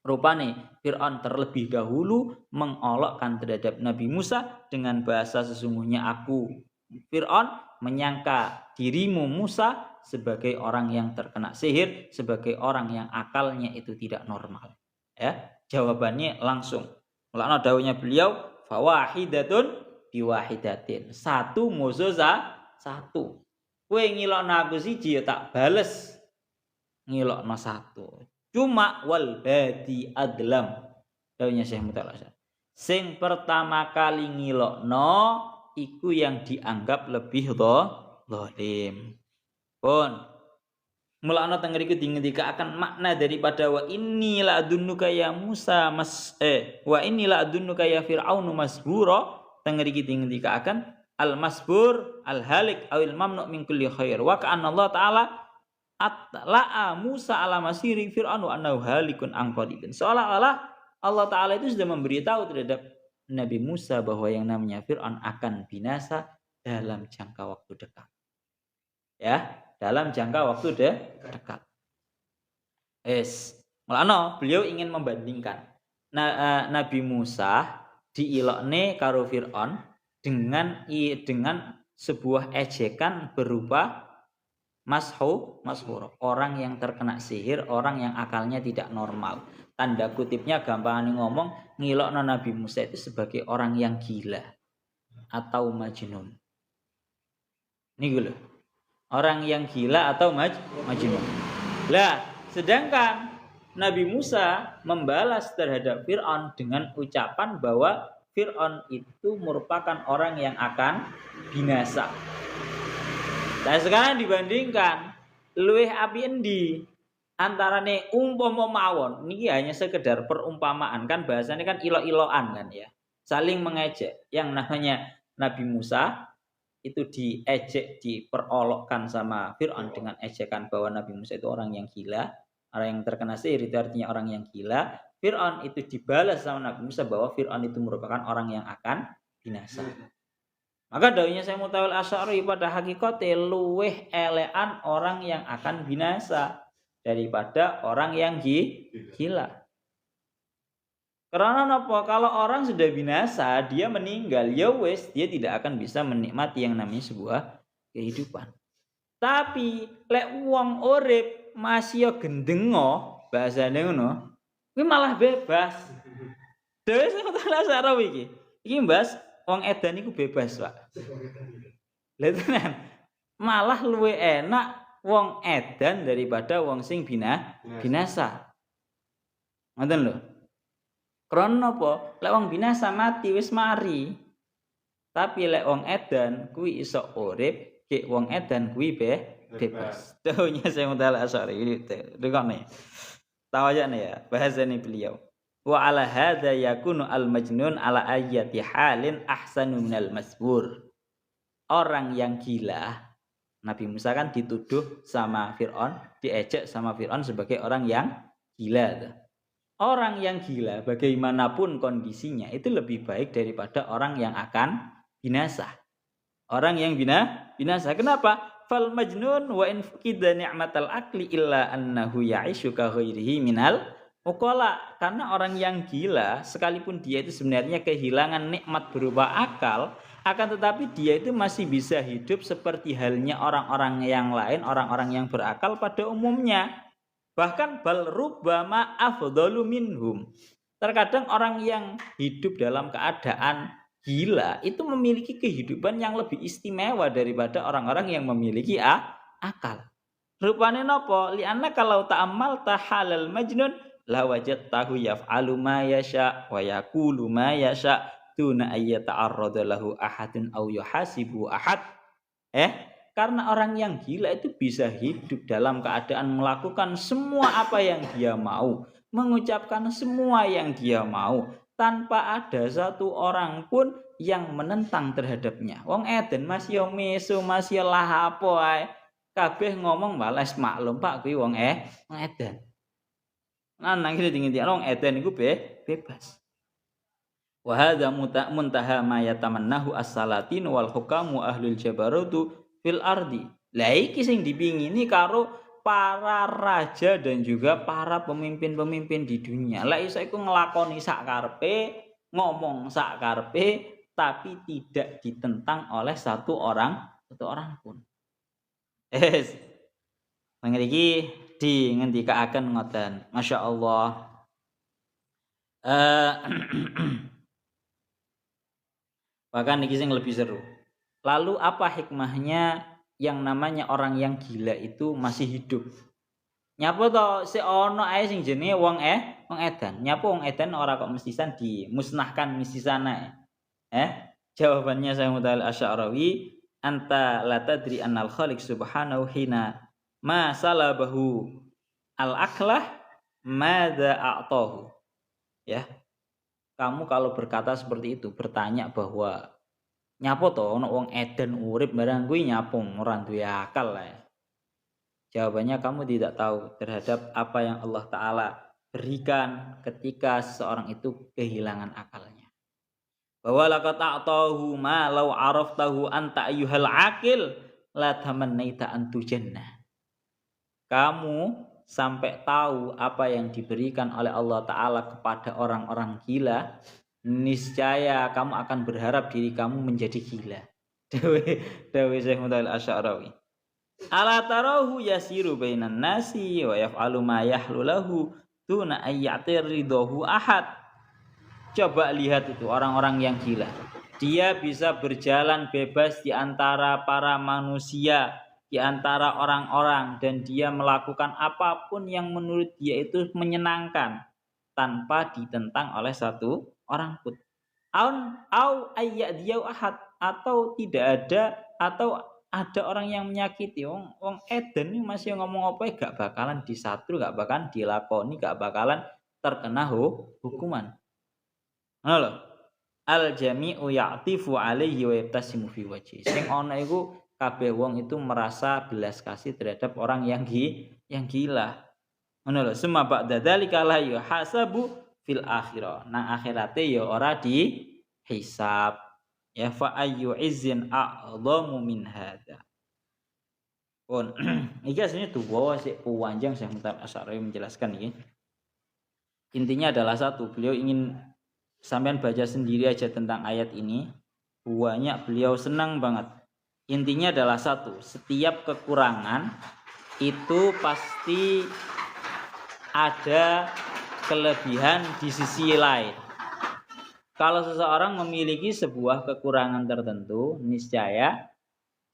Rupane Fir'aun terlebih dahulu mengolokkan terhadap Nabi Musa dengan bahasa sesungguhnya aku Fir'aun menyangka dirimu Musa sebagai orang yang terkena sihir, sebagai orang yang akalnya itu tidak normal. Ya, jawabannya langsung. Mulanya dawuhnya beliau fawahidatun biwahidatin. Satu muzoza satu. Kowe ngilokno aku siji ya tak bales ngilokno satu. Cuma wal badi adlam. Dawuhnya Syekh Mutawalli. Sing pertama kali ngilokno iku yang dianggap lebih zalim. Pun mulana teng mriku dingendikaken makna daripada wa inni la adunnuka ya Musa wa inni la adunnuka ya Fir'aunu masbura. Teng mriki dingendikaken al masbur al halik awil mamnu min kulli khair wa ka'anna Allah taala atla'a Musa ala masiri Fir'aun wa annahu halikun an qaribin. Seolah-olah Allah taala itu sudah memberitahu terhadap Nabi Musa bahwa yang namanya Fir'aun akan binasa dalam jangka waktu dekat. Ya, dalam jangka waktu dekat. Mulane beliau ingin membandingkan Nabi Musa diilokne karo Fir'aun dengan sebuah ejekan berupa mashur, orang yang terkena sihir, orang yang akalnya tidak normal. Tanda kutipnya gampang ngomong ngilokno Nabi Musa itu sebagai orang yang gila atau majnun. Niku lho. Orang yang gila atau majnun. Lah, sedangkan Nabi Musa membalas terhadap Fir'aun dengan ucapan bahwa Fir'aun itu merupakan orang yang akan binasa. Nah, sekarang dibandingkan luwih api endi antarane umpama mawon niki hanya sekedar perumpamaan kan bahasanya kan ilo-iloan kan ya. Saling mengejek. Yang namanya Nabi Musa itu diejek, diperolokkan sama Fir'aun dengan ejekan bahwa Nabi Musa itu orang yang gila, orang yang terkena sihir itu artinya orang yang gila. Fir'aun itu dibalas sama Nabi Musa bahwa Fir'aun itu merupakan orang yang akan binasa. Maka dawuhnya Syekh Mutawalli Asy'ari pada hakikate luweh elekan orang yang akan binasa daripada orang yang gila. Karena apa? Kalau orang sudah binasa, dia meninggal, ya wes, dia tidak akan bisa menikmati yang namanya sebuah kehidupan. Tapi lek wong urip masih gendengo, bahasane ngono, kuwi malah bebas. Dewe sing tak sarah iki. Iki Mbas, wong edan iku bebas, Pak. Lha tenan. Malah luwih enak wong edan daripada wong sing binasa. Ngoten lho. Karena apa? Lek wong binasa mati wis mari. Tapi lek wong edan kuwi iso urip, ki wong edan kuwi bebas. Dawuhnya Syekh Mutawalli Asy'ari iki dekane. Tawajane ya, bahasane beliau. Wa ala hadza yakunu al majnun ala ayyati halin ahsanu minal masbur. Orang yang gila, Nabi Musa kan dituduh sama Fir'aun, diejek sama Fir'aun sebagai orang yang gila. Orang yang gila bagaimanapun kondisinya itu lebih baik daripada orang yang akan binasa. Orang yang binasa. Kenapa? Fal majnun wa in fuqida ni'matal akli illa annahu ya'ishu ka ghairihi minal uqala. Karena orang yang gila sekalipun dia itu sebenarnya kehilangan nikmat berupa akal, akan tetapi dia itu masih bisa hidup seperti halnya orang-orang yang lain, orang-orang yang berakal pada umumnya. Bahkan bal rubbama afdalu minhum. Terkadang orang yang hidup dalam keadaan gila itu memiliki kehidupan yang lebih istimewa daripada orang-orang yang memiliki akal. Rupane nopo? Lianna kalau ta'amal tahalal majnun la wajadtahu yaf'alu ma yasha wa yaqulu ma yasha tuna ayyata'arrada lahu ahadun aw yuhasibu ahad. Karena orang yang gila itu bisa hidup dalam keadaan melakukan semua apa yang dia mau, mengucapkan semua yang dia mau, tanpa ada satu orang pun yang menentang terhadapnya. Wong Eden masih mesu, masih lah apa ae. Kabeh ngomong balas maklum Pak kuwi wong Eden. Nah nang iki dingin wong Eden iku bebas. Wa hadza muntaha ma yatamannahu as-salatin wal hukamu ahlul jabarutu fil ardi. Lah iki sing dipingini karo para raja dan juga para pemimpin-pemimpin di dunia. Lah iso iku nglakoni sak karepe, ngomong sak karepe tapi tidak ditentang oleh satu orang pun. Mangke di ngendikaaken ngoten. Masyaallah. Bahkan ini yang lebih seru. Lalu apa hikmahnya yang namanya orang yang gila itu masih hidup? Nyapa to si ono ae sing jenenge wong edan. Nyapa wong edan ora kok mestisan dimusnahkan mesti sana. Jawabannya Syekh Mutawalli Asy'arawi, anta la tadri annal khaliq subhanahu hina ma salabahu al aklah madza a'tahu. Ya. Kamu kalau berkata seperti itu, bertanya bahwa nyapo to ono wong edan urip barang kuwi nyapo ora duwe akal lah. Jawabannya kamu tidak tahu terhadap apa yang Allah Ta'ala berikan ketika seseorang itu kehilangan akalnya. Bahwa laqad ta'tahu ma law araftahu anta ayyuhal aqil la tamannaita an tujannah. Kamu sampai tahu apa yang diberikan oleh Allah Ta'ala kepada orang-orang gila, niscaya kamu akan berharap diri kamu menjadi gila. Dawe Syekh Mutawalli Asy'arawi. Ala tarahu yasiru bainan nasi wa yaf'alu ma yahlu lahu tuna ayyatiridahu ahad. Coba lihat itu orang-orang yang gila. Dia bisa berjalan bebas di antara para manusia, di antara orang-orang, dan dia melakukan apapun yang menurut dia itu menyenangkan tanpa ditentang oleh satu orang pun. Au ayyadiyau ahad, atau tidak ada, atau ada orang yang menyakiti. Wong Eden ini masih ngomong apa gak bakalan disatru, gak bakalan dilakoni, gak bakalan terkena hukuman. Ngono lho. Al jami'u ya'tifu alaihi wa yabtasimu fi wajhi. Sing ana iku kabeh wong itu merasa belas kasih terhadap orang yang gila. Ngono lho, summa ba'da dzalika la yuhasabu fil akhirah. Nang akhirate ya ora dihisab. Ya fa ayyu izzin a'dhamu min hadza. Pun iki asline tuwa sik panjang Syekh Mutawalli Asy'arawi menjelaskan ini. Intinya adalah satu, beliau ingin sampean baca sendiri aja tentang ayat ini. Banyak beliau senang banget. Intinya adalah satu, setiap kekurangan itu pasti ada kelebihan di sisi lain. Kalau seseorang memiliki sebuah kekurangan tertentu, niscaya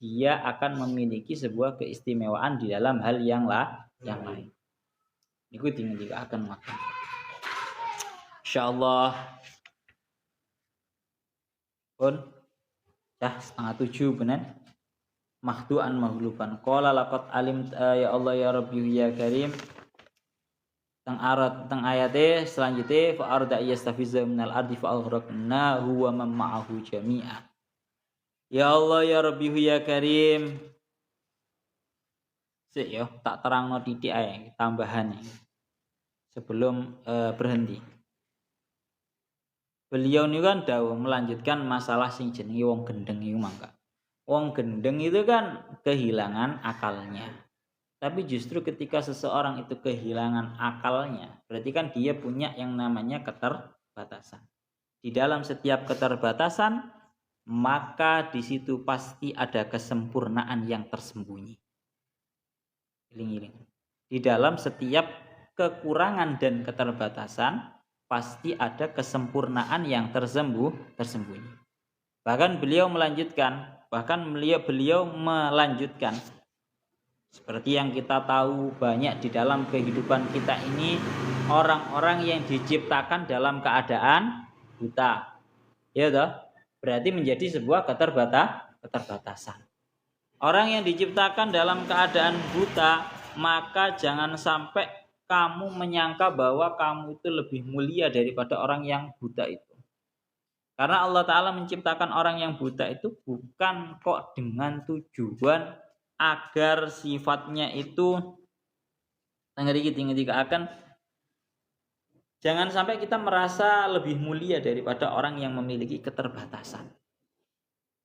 dia akan memiliki sebuah keistimewaan di dalam hal yang lain. Iku tinggal akan makan. Insyaallah. Pun 6:30 benar. Mahdu'an mahluban. Qala laqad alim ya Allah ya Rabbi ya Karim. Teng ayate selanjutnya fa arda yastafiza minal ardi fa aghraqna huwa man ma'ahu jami'a. Ya Allah ya Rabbi ya Karim. Sik yo tak terangno titik ae tambahan sebelum berhenti. Beliau ini kan dawuh melanjutkan masalah sing jenenge wong gendeng iku mangka. Wong gendeng itu kan kehilangan akalnya. Tapi justru ketika seseorang itu kehilangan akalnya, berarti kan dia punya yang namanya keterbatasan. Di dalam setiap keterbatasan, maka di situ pasti ada kesempurnaan yang tersembunyi. Iling-iling. Di dalam setiap kekurangan dan keterbatasan pasti ada kesempurnaan yang tersembunyi. Bahkan beliau melanjutkan seperti yang kita tahu, banyak di dalam kehidupan kita ini orang-orang yang diciptakan dalam keadaan buta. Ya toh? Berarti menjadi sebuah keterbatasan. Orang yang diciptakan dalam keadaan buta, maka jangan sampai kamu menyangka bahwa kamu itu lebih mulia daripada orang yang buta itu. Karena Allah Ta'ala menciptakan orang yang buta itu bukan kok dengan tujuan agar sifatnya itu akan jangan sampai kita merasa lebih mulia daripada orang yang memiliki keterbatasan.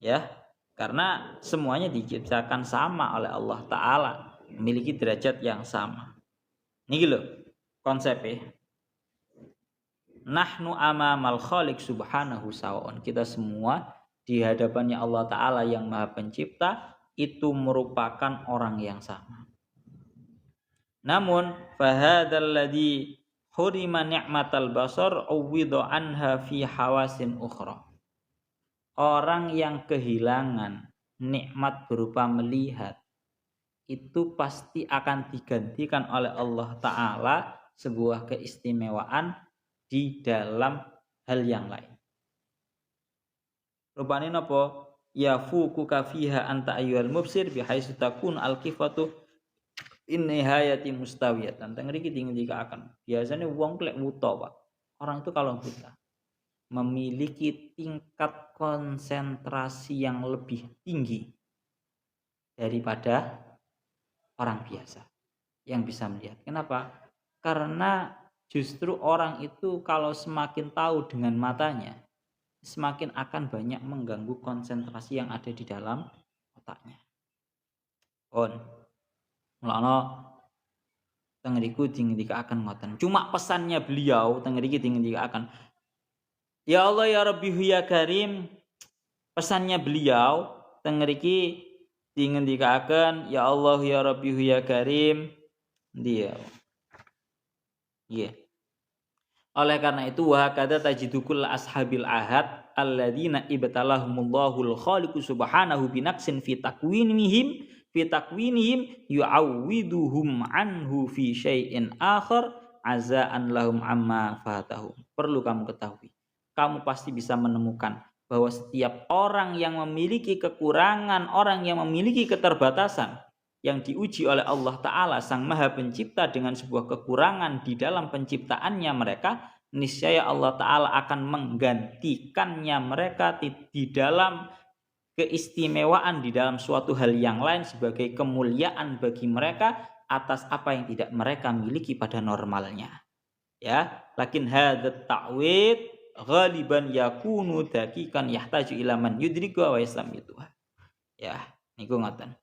Ya, karena semuanya diciptakan sama oleh Allah Ta'ala, memiliki derajat yang sama. Ini loh konsepnya. Nahnu amamal khaliq subhanahu sawa'un. Kita semua di hadapannya Allah Ta'ala yang Maha Pencipta itu merupakan orang yang sama. Namun fahadzal ladzi hurima ni'matal basar uwidha anha fi hawasin ukhra. Orang yang kehilangan nikmat berupa melihat itu pasti akan digantikan oleh Allah Ta'ala sebuah keistimewaan di dalam hal yang lain. Rupane napa? Ya fukuka fiha anta ayyuhal mubsir bihaitsu takun al-kifatu in nihayati mustawiyatan. Teng mriki akan. Biasanya wong lek buta, Pak. Orang itu kalau buta memiliki tingkat konsentrasi yang lebih tinggi daripada orang biasa yang bisa melihat. Kenapa? Karena justru orang itu kalau semakin tahu dengan matanya, semakin akan banyak mengganggu konsentrasi yang ada di dalam otaknya. Mulane tengeriku akan ngoten. Cuma pesannya beliau tengeriki akan. Ya Allah ya Rabbi ya Karim. Pesannya beliau tengeriki akan ya Allah ya Rabbi ya Karim. Dia. Yeah. Oleh karena itu wa hakadha tajidukul ashabil ahad alladzina ibtalahumullahul khaliqu subhanahu binaqsin fi takwinihim yu'awwiduhum anhu fi syai'in akhar azaan lahum amma fatahum. Perlu kamu ketahui, kamu pasti bisa menemukan bahwa setiap orang yang memiliki kekurangan, orang yang memiliki keterbatasan yang diuji oleh Allah Ta'ala Sang Maha Pencipta dengan sebuah kekurangan di dalam penciptaannya mereka, niscaya Allah Ta'ala akan menggantikannya mereka di dalam keistimewaan, di dalam suatu hal yang lain sebagai kemuliaan bagi mereka atas apa yang tidak mereka miliki pada normalnya. Ya, lakin hadat ta'wid ghaliban yakunu dakikan yahtaju ila man yudriku wa islam itu. Ya, niku ngoten.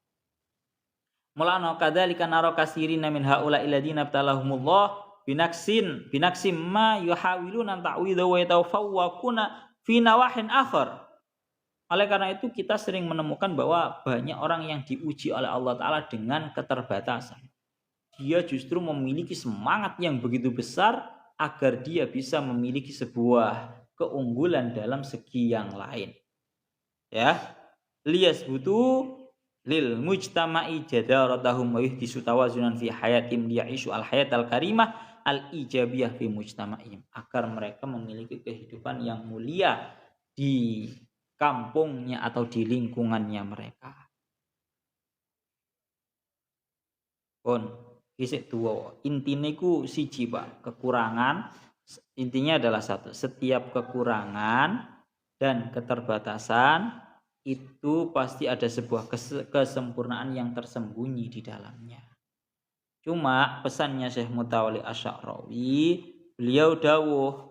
Mulana kadzalika nara kasirina min haula illadina btalahumullah binaksin ma yuhawiluna ta'widha wa yatawafawwakuna fi nawahin akhar. Oleh karena itu kita sering menemukan bahwa banyak orang yang diuji oleh Allah Ta'ala dengan keterbatasan. Dia justru memiliki semangat yang begitu besar agar dia bisa memiliki sebuah keunggulan dalam segi yang lain. Ya, liyas butuh lil mujtama'i jadaratahum wa yuhdisu tawazunan fi hayatim liya'ishu al hayatal karimah al ijabiyah fi mujtama'ihim, agar mereka memiliki kehidupan yang mulia di kampungnya atau di lingkungannya mereka. Kisik dua intinya ku siji Pak, kekurangan intinya adalah satu, setiap kekurangan dan keterbatasan itu pasti ada sebuah kesempurnaan yang tersembunyi di dalamnya. Cuma pesannya Syekh Mutawalli Asy'arawi, beliau dawuh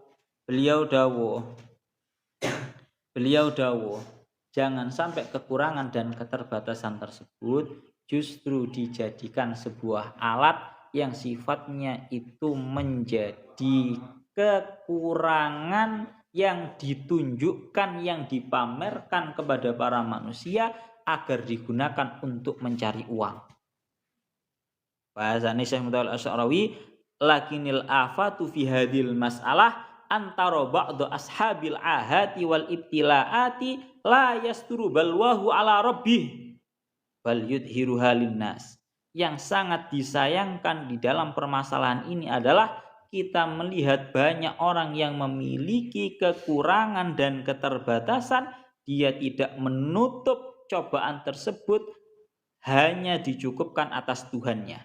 jangan sampai kekurangan dan keterbatasan tersebut justru dijadikan sebuah alat yang sifatnya itu menjadi kekurangan yang ditunjukkan, yang dipamerkan kepada para manusia agar digunakan untuk mencari uang. Bahasane Syekh Mutawal Asy'arawi, lakinil afatu fi hadil mas'alah antara ba'du ashabil ahati wal ibtilaati la yasturu balwahu ala rabbih bal yudhiruha linnas. Yang sangat disayangkan di dalam permasalahan ini adalah kita melihat banyak orang yang memiliki kekurangan dan keterbatasan, dia tidak menutup cobaan tersebut, hanya dicukupkan atas Tuhannya.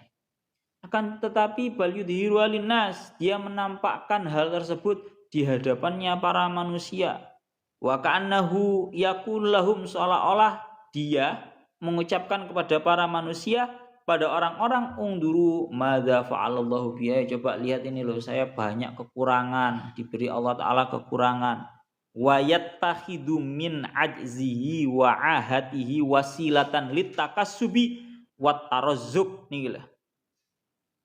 Akan tetapi bal yudhiru linnas, dia menampakkan hal tersebut di hadapannya para manusia. Wa ka'annahu yaqul lahum, seolah-olah dia mengucapkan kepada para manusia, pada orang-orang, unduru madza fa'alallahu biya, coba lihat ini loh, saya banyak kekurangan, diberi Allah Ta'ala kekurangan. Wa yattakhidhu min ajzihi wa ahatihi wasilatan litakassubi wat tarazzuq nih.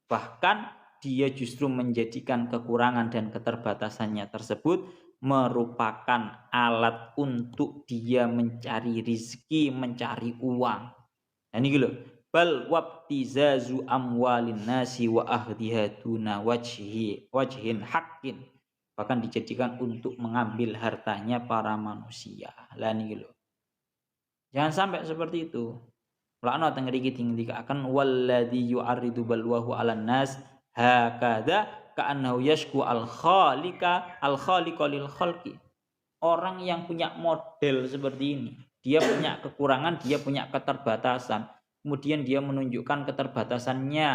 Bahkan dia justru menjadikan kekurangan dan keterbatasannya tersebut merupakan alat untuk dia mencari rizki, mencari uang. Nah ini gitu. Bal wabtizazu amwalin nasi wa ahdiha duna wajhin haqqin. Bahkan dijadikan untuk mengambil hartanya para manusia. Lah ini gitu. Jangan sampai seperti itu. La'na tengriki tinggi akan walladzi yu'arridu balwahu 'alan nas hakadha ka'annahu yashku al-khaliqa lil khalqi. Orang yang punya model seperti ini, dia punya kekurangan, dia punya keterbatasan, kemudian dia menunjukkan keterbatasannya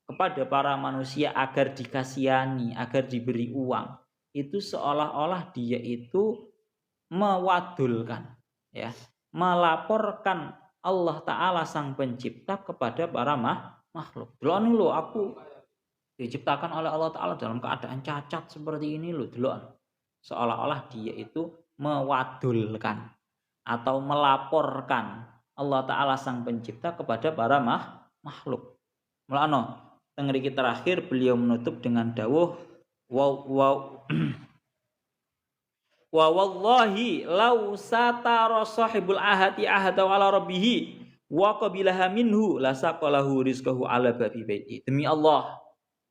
kepada para manusia agar dikasihani, agar diberi uang. Itu seolah-olah dia itu mewadulkan, ya, melaporkan Allah Ta'ala sang pencipta kepada para makhluk. Delok lho, aku diciptakan oleh Allah Ta'ala dalam keadaan cacat seperti ini lho, delok. Seolah-olah dia itu mewadulkan atau melaporkan Allah Ta'ala sang pencipta kepada para makhluk. Mulane teng mriki terakhir beliau menutup dengan dawuh wa wallahi law satara sahibul ahati ahada ala rabbih wa qabilaha minhu lasaqalahu rizqahu ala babi baiti. Demi Allah,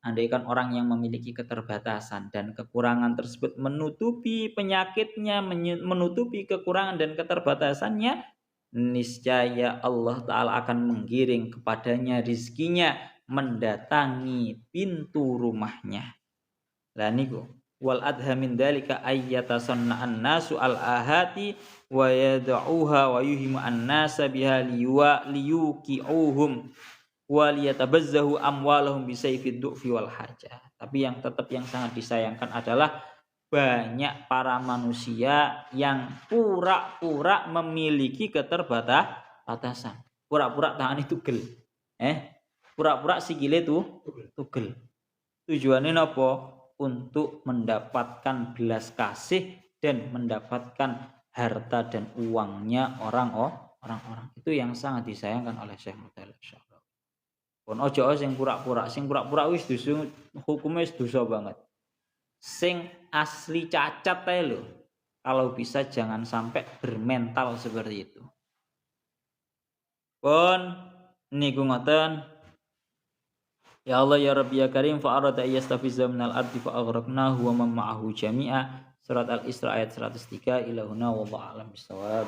andaikan orang yang memiliki keterbatasan dan kekurangan tersebut menutupi penyakitnya, menutupi kekurangan dan keterbatasannya, niscaya Allah Ta'ala akan menggiring kepadanya rizkinya mendatangi pintu rumahnya. Lah niku wal adha min dalika ayyatasanna an-nasu al-ahati wa yad'uha wa yuhimu an-nasa biha liyuqi'uhum wa liyatabazzahu amwalahum bisayfid du'fi wal hajah. Tapi yang tetap yang sangat disayangkan adalah banyak para manusia yang pura-pura memiliki keterbatasan. Pura-pura tangan itu tugel. Pura-pura sikile tugel. Tujuannya napa? Untuk mendapatkan belas kasih dan mendapatkan harta dan uangnya orang-orang. Itu yang sangat disayangkan oleh Syekh Mutawal Asy'arawi. Pun ojo sing pura-pura wis dosa, hukumnya wis dosa banget. Sing asli cacat ae lho. Kalau bisa jangan sampai bermental seperti itu. Pun niku ngoten. Ya Allah ya Rabbi ya Karim fa arada yastafizza minal ardi fa aghraqnahu wa man ma'ahu jami'a. Surat Al-Isra ayat 103 ila huna wallahu a'lam bissawab.